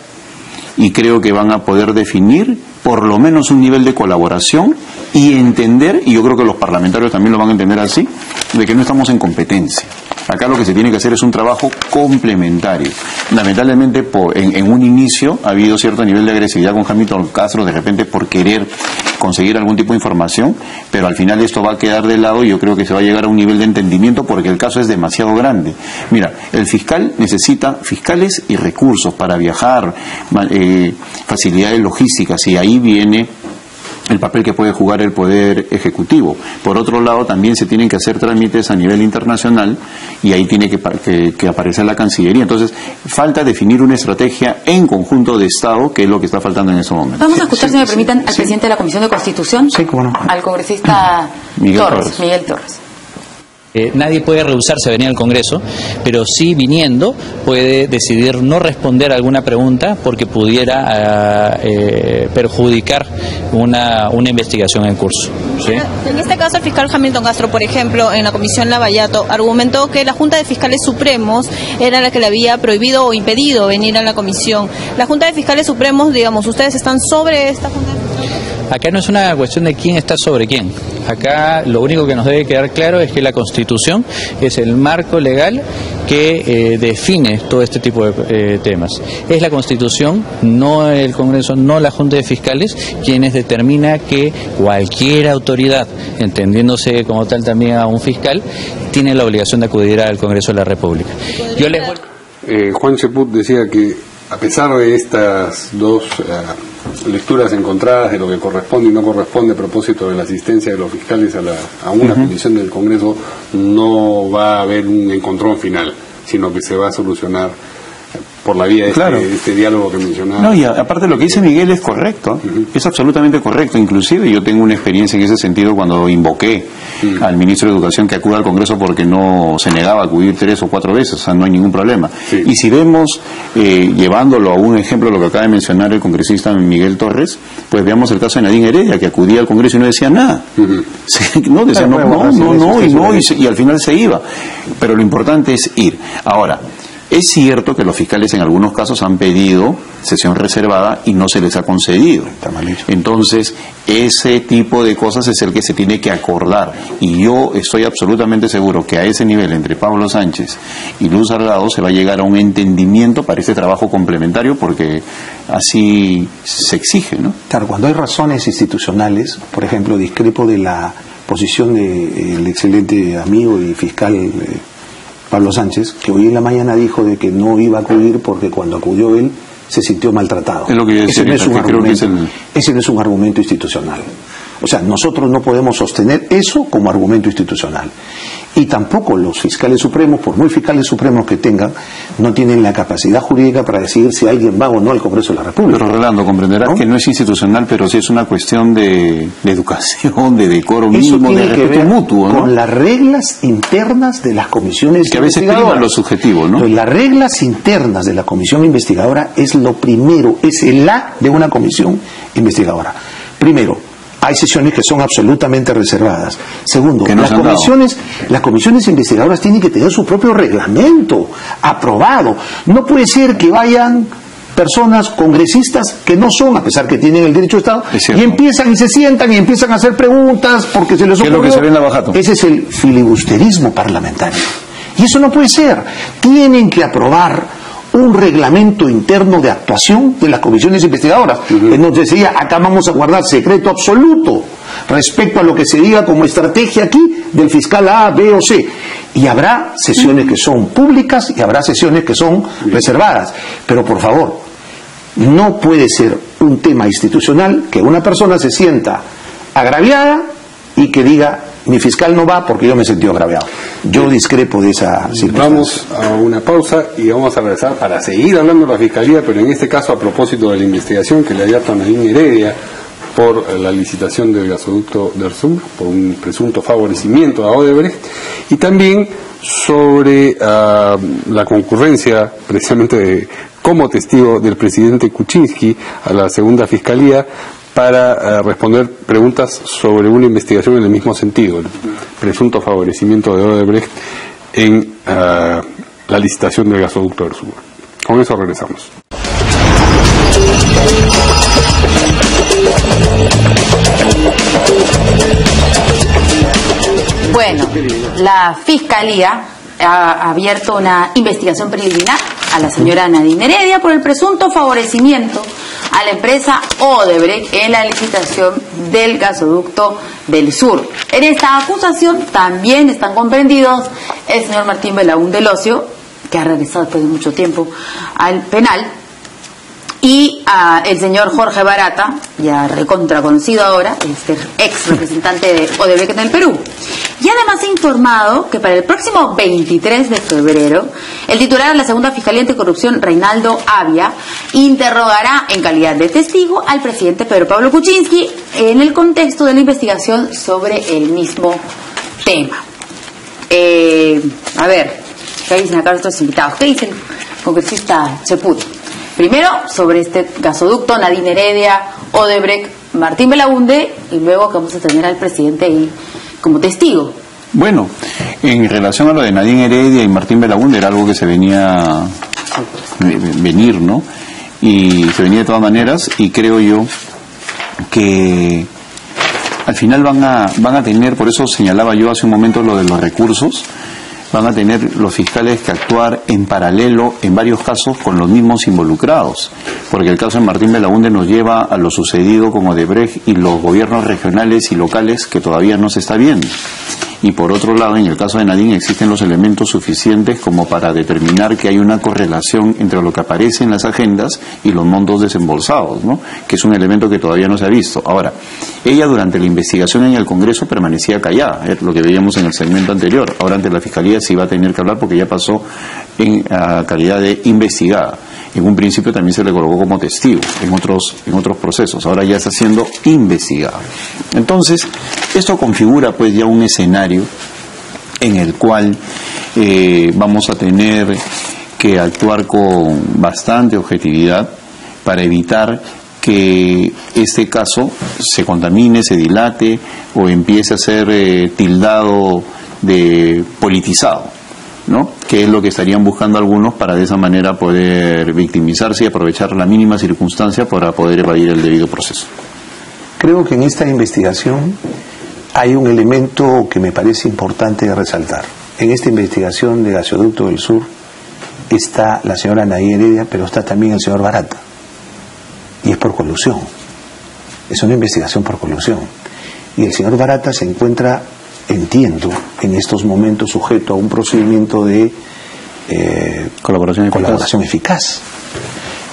Y creo que van a poder definir por lo menos un nivel de colaboración y entender, y yo creo que los parlamentarios también lo van a entender así, de que no estamos en competencia. Acá lo que se tiene que hacer es un trabajo complementario. Lamentablemente, en un inicio ha habido cierto nivel de agresividad con Hamilton Castro, de repente por querer conseguir algún tipo de información, pero al final esto va a quedar de lado y yo creo que se va a llegar a un nivel de entendimiento porque el caso es demasiado grande. Mira, el fiscal necesita fiscales y recursos para viajar, facilidades logísticas, y ahí viene el papel que puede jugar el Poder Ejecutivo. Por otro lado, también se tienen que hacer trámites a nivel internacional y ahí tiene que aparecer la Cancillería. Entonces, falta definir una estrategia en conjunto de Estado, que es lo que está faltando en estos momentos. Vamos a escuchar, si me permitan, al presidente de la Comisión de Constitución, al congresista Miguel Torres. Nadie puede rehusarse a venir al Congreso, pero sí viniendo puede decidir no responder a alguna pregunta porque pudiera perjudicar una investigación en curso. ¿Sí? En este caso, el fiscal Hamilton Castro, por ejemplo, en la Comisión Lavallato, argumentó que la Junta de Fiscales Supremos era la que le había prohibido o impedido venir a la comisión. La Junta de Fiscales Supremos, digamos, ¿ustedes están sobre esta Junta de Fiscales? Acá no es una cuestión de quién está sobre quién. Acá lo único que nos debe quedar claro es que la Constitución es el marco legal que define todo este tipo de temas. Es la Constitución, no el Congreso, no la Junta de Fiscales, quienes determina que cualquier autoridad, entendiéndose como tal también a un fiscal, tiene la obligación de acudir al Congreso de la República. Yo les Juan Cheput decía que a pesar de estas dos lecturas encontradas de lo que corresponde y no corresponde a propósito de la asistencia de los fiscales a una comisión del Congreso, no va a haber un encontrón final, sino que se va a solucionar por la vía de este diálogo que mencionaba. No, y aparte lo que dice Miguel es correcto, es absolutamente correcto. Inclusive yo tengo una experiencia en ese sentido cuando invoqué al ministro de Educación que acuda al Congreso porque no se negaba a acudir 3 o 4 veces, o sea, no hay ningún problema. Sí. Y si vemos, llevándolo a un ejemplo, lo que acaba de mencionar el congresista Miguel Torres, pues veamos el caso de Nadine Heredia, que acudía al Congreso y no decía nada. No, decía y al final se iba. Pero lo importante es ir. Ahora, es cierto que los fiscales en algunos casos han pedido sesión reservada y no se les ha concedido. Entonces, ese tipo de cosas es el que se tiene que acordar. Y yo estoy absolutamente seguro que a ese nivel, entre Pablo Sánchez y Luz Salgado, se va a llegar a un entendimiento para este trabajo complementario, porque así se exige, ¿no? Claro, cuando hay razones institucionales, por ejemplo, discrepo de la posición del excelente amigo y fiscal Pablo Sánchez, que hoy en la mañana dijo de que no iba a acudir porque cuando acudió él se sintió maltratado. Es lo que ese no es un argumento institucional. O sea, nosotros no podemos sostener eso como argumento institucional. Y tampoco los fiscales supremos, por muy fiscales supremos que tengan, no tienen la capacidad jurídica para decidir si alguien va o no al Congreso de la República. Pero Rolando, comprenderás que no es institucional, pero sí es una cuestión de educación, de decoro mínimo, de respeto mutuo, ¿no? Con las reglas internas de las comisiones que a veces priman lo subjetivo, ¿no? Entonces, las reglas internas de la comisión investigadora es lo primero, es el A de una comisión investigadora. Primero, hay sesiones que son absolutamente reservadas. Segundo, las comisiones investigadoras tienen que tener su propio reglamento aprobado. No puede ser que vayan personas congresistas que no son, a pesar que tienen el derecho de Estado, y empiezan y se sientan y empiezan a hacer preguntas porque se les ocurrió. ¿Qué es lo que se ve en la Bajato? Ese es el filibusterismo parlamentario. Y eso no puede ser. Tienen que aprobar un reglamento interno de actuación de las comisiones investigadoras. Nos decía, acá vamos a guardar secreto absoluto respecto a lo que se diga como estrategia aquí del fiscal A, B o C. Y habrá sesiones que son públicas y habrá sesiones que son reservadas. Pero por favor, no puede ser un tema institucional que una persona se sienta agraviada y que diga, mi fiscal no va porque yo me sentí agraviado. Yo discrepo de esa circunstancia. Vamos a una pausa y vamos a regresar para seguir hablando de la Fiscalía, pero en este caso a propósito de la investigación que le abierta a Nadine Heredia por la licitación del gasoducto del Sur, por un presunto favorecimiento a Odebrecht, y también sobre la concurrencia precisamente como testigo del presidente Kuczynski a la segunda Fiscalía para responder preguntas sobre una investigación en el mismo sentido, el presunto favorecimiento de Odebrecht en la licitación del gasoducto del Sur. Con eso regresamos. Bueno, la Fiscalía ha abierto una investigación preliminar a la señora Nadine Heredia por el presunto favorecimiento a la empresa Odebrecht en la licitación del gasoducto del Sur. En esta acusación también están comprendidos el señor Martín Belaúnde Locio, que ha regresado después de mucho tiempo al penal, y el señor Jorge Barata, ya recontra conocido ahora, ex representante de Odebrecht en el Perú. Y además ha informado que para el próximo 23 de febrero, el titular de la segunda Fiscalía Anticorrupción, Reinaldo Avia, interrogará en calidad de testigo al presidente Pedro Pablo Kuczynski en el contexto de la investigación sobre el mismo tema. A ver, ¿qué dicen acá nuestros invitados? ¿Qué dice el congresista Cheput? Primero, sobre este gasoducto, Nadine Heredia, Odebrecht, Martín Belaunde, y luego que vamos a tener al presidente ahí como testigo. Bueno, en relación a lo de Nadine Heredia y Martín Belaunde, era algo que se venía venir, ¿no? Y se venía de todas maneras, y creo yo que al final van a tener, por eso señalaba yo hace un momento lo de los recursos, van a tener los fiscales que actuar en paralelo en varios casos con los mismos involucrados, porque el caso de Martín Belaunde nos lleva a lo sucedido con Odebrecht y los gobiernos regionales y locales que todavía no se está viendo. Y por otro lado, en el caso de Nadine existen los elementos suficientes como para determinar que hay una correlación entre lo que aparece en las agendas y los montos desembolsados, ¿no? Que es un elemento que todavía no se ha visto. Ahora, ella durante la investigación en el Congreso permanecía callada, es lo que veíamos en el segmento anterior. Ahora ante la Fiscalía sí va a tener que hablar porque ya pasó en calidad de investigada. En un principio también se le colocó como testigo en otros procesos, ahora ya está siendo investigado. Entonces, esto configura pues ya un escenario en el cual vamos a tener que actuar con bastante objetividad para evitar que este caso se contamine, se dilate o empiece a ser tildado de politizado, ¿no? Que es lo que estarían buscando algunos para de esa manera poder victimizarse y aprovechar la mínima circunstancia para poder evadir el debido proceso. Creo que en esta investigación hay un elemento que me parece importante resaltar. En esta investigación de Gasoducto del Sur está la señora Nadine Heredia, pero está también el señor Barata. Y es por colusión. Es una investigación por colusión. Y el señor Barata se encuentra, entiendo, en estos momentos sujeto a un procedimiento de colaboración eficaz.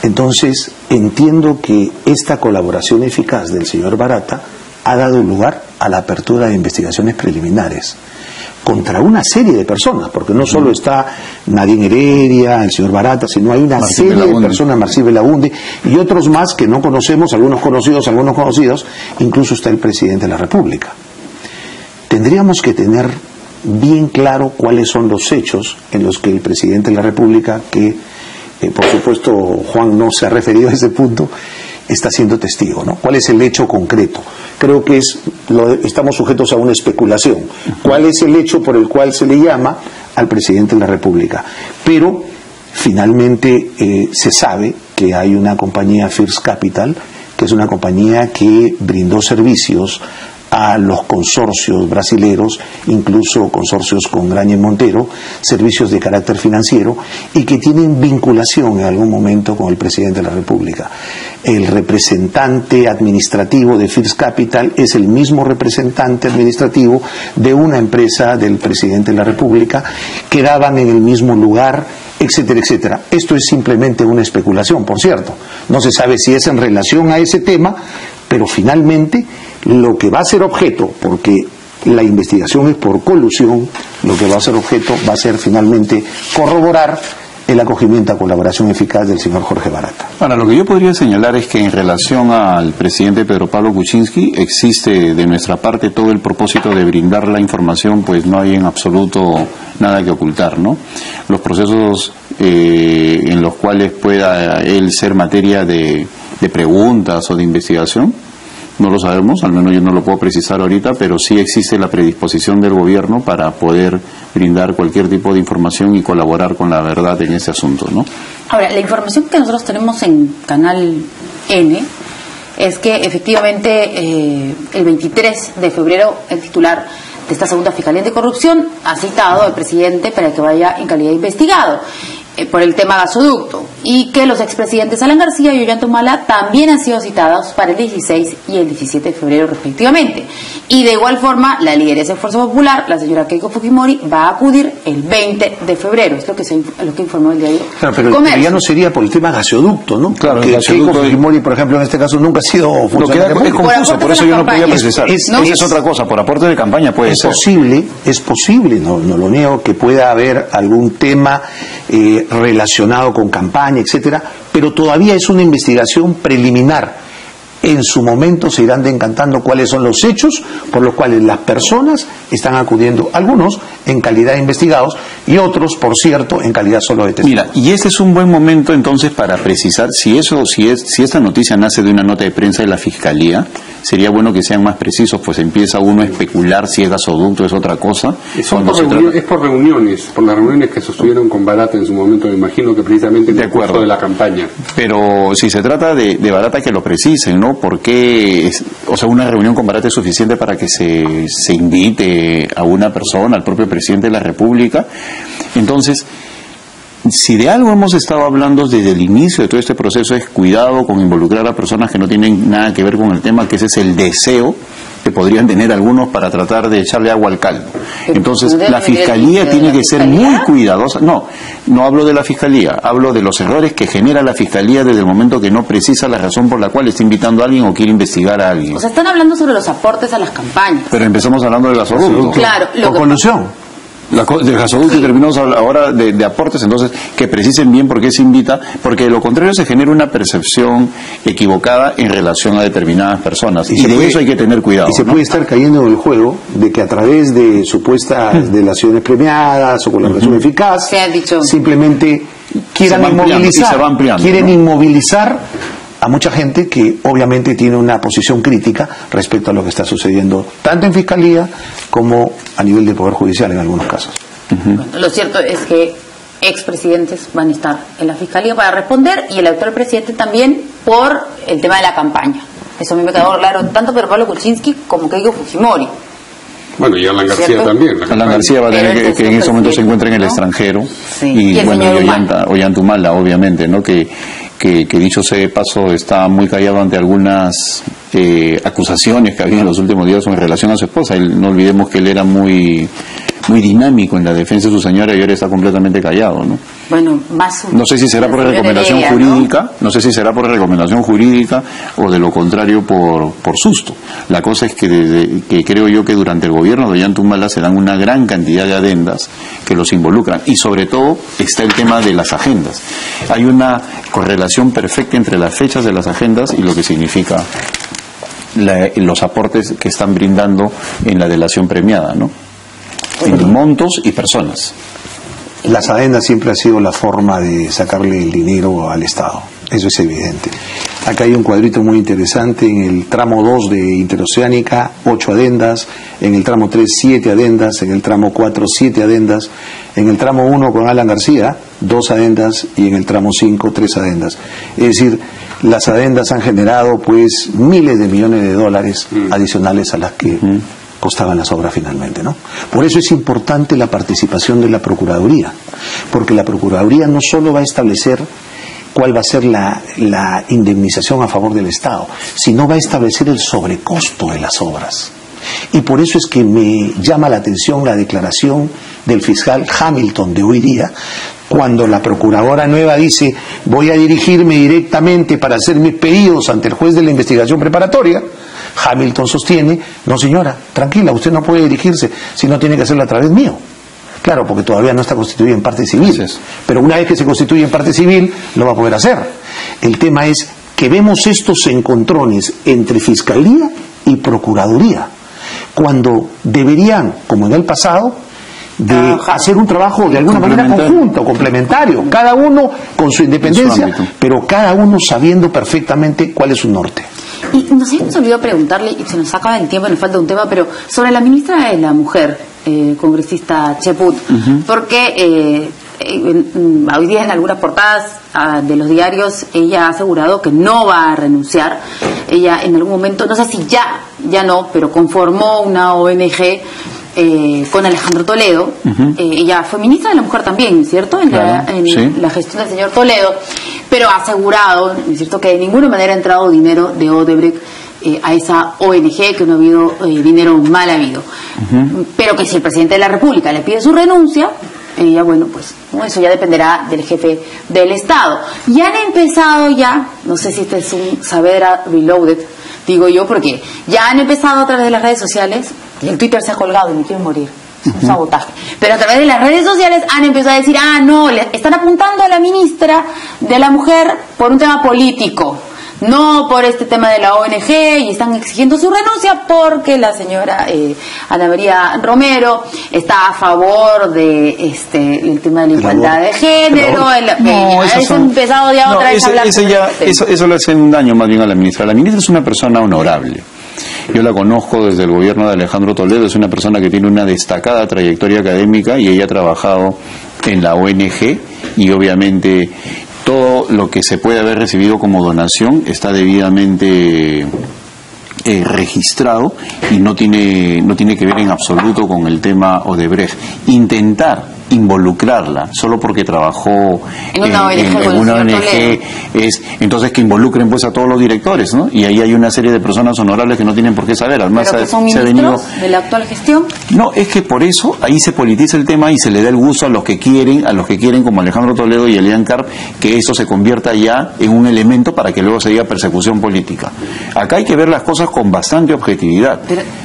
Entonces, entiendo que esta colaboración eficaz del señor Barata ha dado lugar a la apertura de investigaciones preliminares contra una serie de personas, porque no solo está Nadine Heredia, el señor Barata, sino hay una serie de personas, Martín Belaunde y otros más que no conocemos, algunos conocidos, incluso está el presidente de la República. Tendríamos que tener bien claro cuáles son los hechos en los que el presidente de la República, que por supuesto Juan no se ha referido a ese punto, está siendo testigo, ¿no? ¿Cuál es el hecho concreto? Creo que estamos sujetos a una especulación. ¿Cuál es el hecho por el cual se le llama al presidente de la República? Pero finalmente se sabe que hay una compañía First Capital, que es una compañía que brindó servicios a los consorcios brasileros, incluso consorcios con Graña y Montero, servicios de carácter financiero y que tienen vinculación en algún momento con el presidente de la República. El representante administrativo de First Capital es el mismo representante administrativo de una empresa del presidente de la República, quedaban en el mismo lugar, etcétera, etcétera. Esto es simplemente una especulación, por cierto. No se sabe si es en relación a ese tema, pero finalmente lo que va a ser objeto, porque la investigación es por colusión, lo que va a ser objeto va a ser finalmente corroborar el acogimiento a colaboración eficaz del señor Jorge Barata. Ahora, lo que yo podría señalar es que en relación al presidente Pedro Pablo Kuczynski existe de nuestra parte todo el propósito de brindar la información, pues no hay en absoluto nada que ocultar, ¿no? Los procesos en los cuales pueda él ser materia de preguntas o de investigación, no lo sabemos, al menos yo no lo puedo precisar ahorita, pero sí existe la predisposición del gobierno para poder brindar cualquier tipo de información y colaborar con la verdad en ese asunto, ¿no? Ahora, la información que nosotros tenemos en Canal N es que efectivamente el 23 de febrero el titular de esta segunda Fiscalía Anticorrupción ha citado al presidente para que vaya en calidad de investigado por el tema gasoducto. y que los expresidentes Alan García y Ollanta también han sido citados para el 16 y el 17 de febrero respectivamente. Y de igual forma, la lideresa de Fuerza Popular, la señora Keiko Fujimori, va a acudir el 20 de febrero, es lo que informó el diario pero ya no sería por el tema gasoducto, ¿no? Claro, que Keiko Fujimori, por ejemplo, en este caso nunca ha sido funcionario. Es confuso, por eso yo no podía precisar. Esa es otra cosa, por aporte de campaña puede ser. Es posible, no lo niego, que pueda haber algún tema relacionado con campaña, etcétera, pero todavía es una investigación preliminar. En su momento se irán decantando cuáles son los hechos por los cuales las personas están acudiendo, algunos en calidad de investigados y otros, por cierto, en calidad solo de testigos. Mira, y este es un buen momento entonces para precisar si esta noticia nace de una nota de prensa de la Fiscalía, sería bueno que sean más precisos, pues empieza uno a especular si es gasoducto, es otra cosa. Es por reuniones, por las reuniones que sostuvieron con Barata en su momento, me imagino que precisamente en el curso de la campaña. Pero si se trata de Barata, que lo precisen, ¿no? Porque una reunión con Barata es suficiente para que se invite a una persona, al propio presidente de la República. Entonces, si de algo hemos estado hablando desde el inicio de todo este proceso, es cuidado con involucrar a personas que no tienen nada que ver con el tema, que ese es el deseo que podrían tener algunos para tratar de echarle agua al caldo. Entonces, la Fiscalía tiene que ser muy cuidadosa. No hablo de la Fiscalía, hablo de los errores que genera la Fiscalía desde el momento que no precisa la razón por la cual está invitando a alguien o quiere investigar a alguien. O sea, están hablando sobre los aportes a las campañas. Pero empezamos hablando de gasoducto. Claro. ¿O colusión? Del gasoducto, y terminamos ahora de aportes, entonces que precisen bien por qué se invita, porque de lo contrario se genera una percepción equivocada en relación a determinadas personas, y de eso hay que tener cuidado. Y se puede estar cayendo en el juego de que a través de supuestas delaciones premiadas o colaboración eficaz, simplemente quieran inmovilizar a mucha gente que obviamente tiene una posición crítica respecto a lo que está sucediendo tanto en Fiscalía como a nivel del Poder Judicial en algunos casos. Bueno, lo cierto es que expresidentes van a estar en la Fiscalía para responder, y el actual presidente también, por el tema de la campaña. Eso a mí me quedó claro, tanto Pedro Pablo Kuczynski como Keiko Fujimori. Bueno, y Alan García también. Alan García va a tener que en ese momento se encuentra en el extranjero. Sí. Y bueno, Ollanta Humala, obviamente, ¿no? Que dicho sea de paso, está muy callado ante algunas acusaciones que había en los últimos días en relación a su esposa. No olvidemos que él era muy dinámico en la defensa de su señora y ahora está completamente callado, ¿no? Bueno, no sé si será por recomendación jurídica, no sé si será por recomendación jurídica o de lo contrario por susto. La cosa es que creo yo que durante el gobierno de Ollanta Humala se dan una gran cantidad de adendas que los involucran, y sobre todo está el tema de las agendas. Hay una correlación perfecta entre las fechas de las agendas y lo que significa los aportes que están brindando en la delación premiada, ¿no? En montos y personas. Las adendas siempre ha sido la forma de sacarle el dinero al Estado, eso es evidente. Acá hay un cuadrito muy interesante: en el tramo 2 de Interoceánica, 8 adendas, en el tramo 3, 7 adendas, en el tramo 4, 7 adendas, en el tramo 1 con Alan García, 2 adendas, y en el tramo 5, 3 adendas. Es decir, las adendas han generado pues miles de millones de dólares adicionales a las que costaban las obras finalmente, ¿no? Por eso es importante la participación de la Procuraduría, porque la Procuraduría no solo va a establecer cuál va a ser la indemnización a favor del Estado, sino va a establecer el sobrecosto de las obras. Y por eso es que me llama la atención la declaración del fiscal Hamilton de hoy día, cuando la procuradora nueva dice: voy a dirigirme directamente para hacer mis pedidos ante el juez de la investigación preparatoria. Hamilton sostiene: no, señora, tranquila, usted no puede dirigirse, sino tiene que hacerlo a través mío. Claro, porque todavía no está constituida en parte civil, pero una vez que se constituye en parte civil lo va a poder hacer. El tema es que vemos estos encontrones entre Fiscalía y Procuraduría, cuando deberían, como en el pasado, de hacer un trabajo de alguna manera conjunto, complementario, cada uno con su independencia, pero cada uno sabiendo perfectamente cuál es su norte. Y nos hemos olvidado preguntarle, y se nos acaba el tiempo, nos falta un tema, pero sobre la ministra de la Mujer, congresista Cheput, porque hoy día en algunas portadas de los diarios ella ha asegurado que no va a renunciar. Ella en algún momento, no sé si ya no, pero conformó una ONG con Alejandro Toledo. Ella fue ministra de la Mujer también, ¿cierto? En la gestión del señor Toledo. pero ha asegurado, ¿no es cierto?, que de ninguna manera ha entrado dinero de Odebrecht a esa ONG, que no ha habido dinero mal habido. Pero que si el presidente de la República le pide su renuncia, ella, bueno, pues eso ya dependerá del jefe del Estado. Ya han empezado no sé si este es un Saavedra Reloaded, digo yo, porque ya han empezado a través de las redes sociales, y el Twitter se ha colgado y me quieren morir. Es un sabotaje. Pero a través de las redes sociales han empezado a decir, no, le están apuntando a la ministra de la Mujer por un tema político, no por este tema de la ONG, y están exigiendo su renuncia porque la señora Ana María Romero está a favor de el tema de la igualdad de género. Eso ha empezado ya otra vez a hablar. Eso le hace un daño más bien a la ministra. La ministra es una persona honorable. Yo la conozco desde el gobierno de Alejandro Toledo, es una persona que tiene una destacada trayectoria académica y ella ha trabajado en la ONG y obviamente todo lo que se puede haber recibido como donación está debidamente registrado y no tiene que ver en absoluto con el tema Odebrecht. Intentar involucrarla solo porque trabajó en una ONG es entonces que involucren pues a todos los directores, ¿no? Y ahí hay una serie de personas honorables que no tienen por qué saber. Además, ¿pero que son ministros de la actual gestión? No, es que por eso ahí se politiza el tema y se le da el gusto a los que quieren como Alejandro Toledo y Elian Karp, que eso se convierta ya en un elemento para que luego se diga persecución política. Acá hay que ver las cosas con bastante objetividad.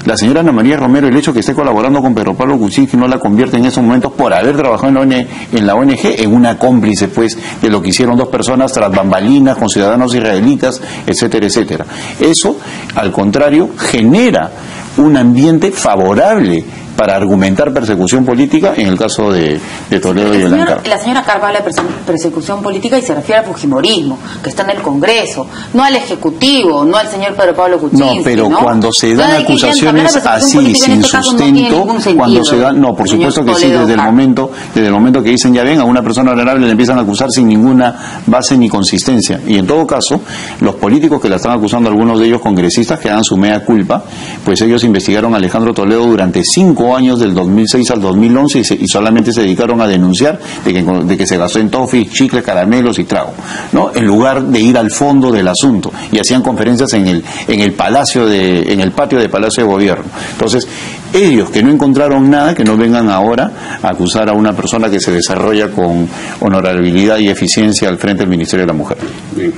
La señora Ana María Romero, el hecho que esté colaborando con Pedro Pablo Kuczynski no la convierte en esos momentos por haber trabajado en la ONG en una cómplice pues de lo que hicieron dos personas tras bambalinas con ciudadanos israelitas, etcétera, etcétera. Eso, al contrario, genera un ambiente favorable para argumentar persecución política en el caso de Toledo y Elian Karp. La señora Karp habla de persecución política y se refiere al fujimorismo, que está en el Congreso, no al Ejecutivo, no al señor Pedro Pablo Kuczynski. No, pero cuando se dan acusaciones así, sin sustento, cuando se dan, no, por supuesto que sí, desde el momento que dicen ya ven, a una persona honorable le empiezan a acusar sin ninguna base ni consistencia. Y en todo caso, los políticos que la están acusando, algunos de ellos congresistas, que hagan su mea culpa, pues ellos investigaron a Alejandro Toledo durante 5 años, del 2006 al 2011, y solamente se dedicaron a denunciar de que se gastó en toffee, chicles, caramelos y trago, ¿no? En lugar de ir al fondo del asunto, y hacían conferencias en el patio de Palacio de Gobierno. Entonces, ellos que no encontraron nada, que no vengan ahora a acusar a una persona que se desarrolla con honorabilidad y eficiencia al frente del Ministerio de la Mujer.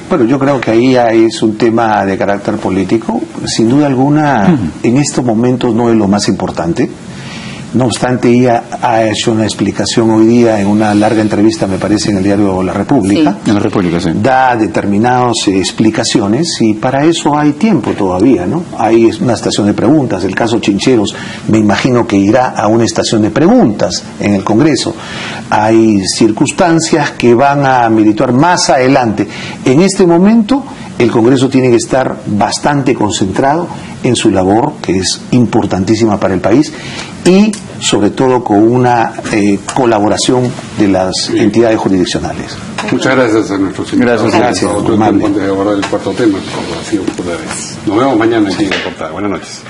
Bueno, yo creo que ahí es un tema de carácter político. Sin duda alguna, en estos momentos no es lo más importante. No obstante, ella ha hecho una explicación hoy día en una larga entrevista, me parece, en el diario La República. Sí. En La República, sí. Da determinadas explicaciones y para eso hay tiempo todavía, ¿no? Hay una estación de preguntas. El caso Chincheros, me imagino que irá a una estación de preguntas en el Congreso. Hay circunstancias que van a militar más adelante. En este momento, el Congreso tiene que estar bastante concentrado en su labor, que es importantísima para el país, y sobre todo con una colaboración de las entidades jurisdiccionales. Muchas gracias a nuestros invitados. Gracias. Antes de abordar el cuarto tema, como ha sido por la vez. Nos vemos mañana aquí en La Portada. Buenas noches.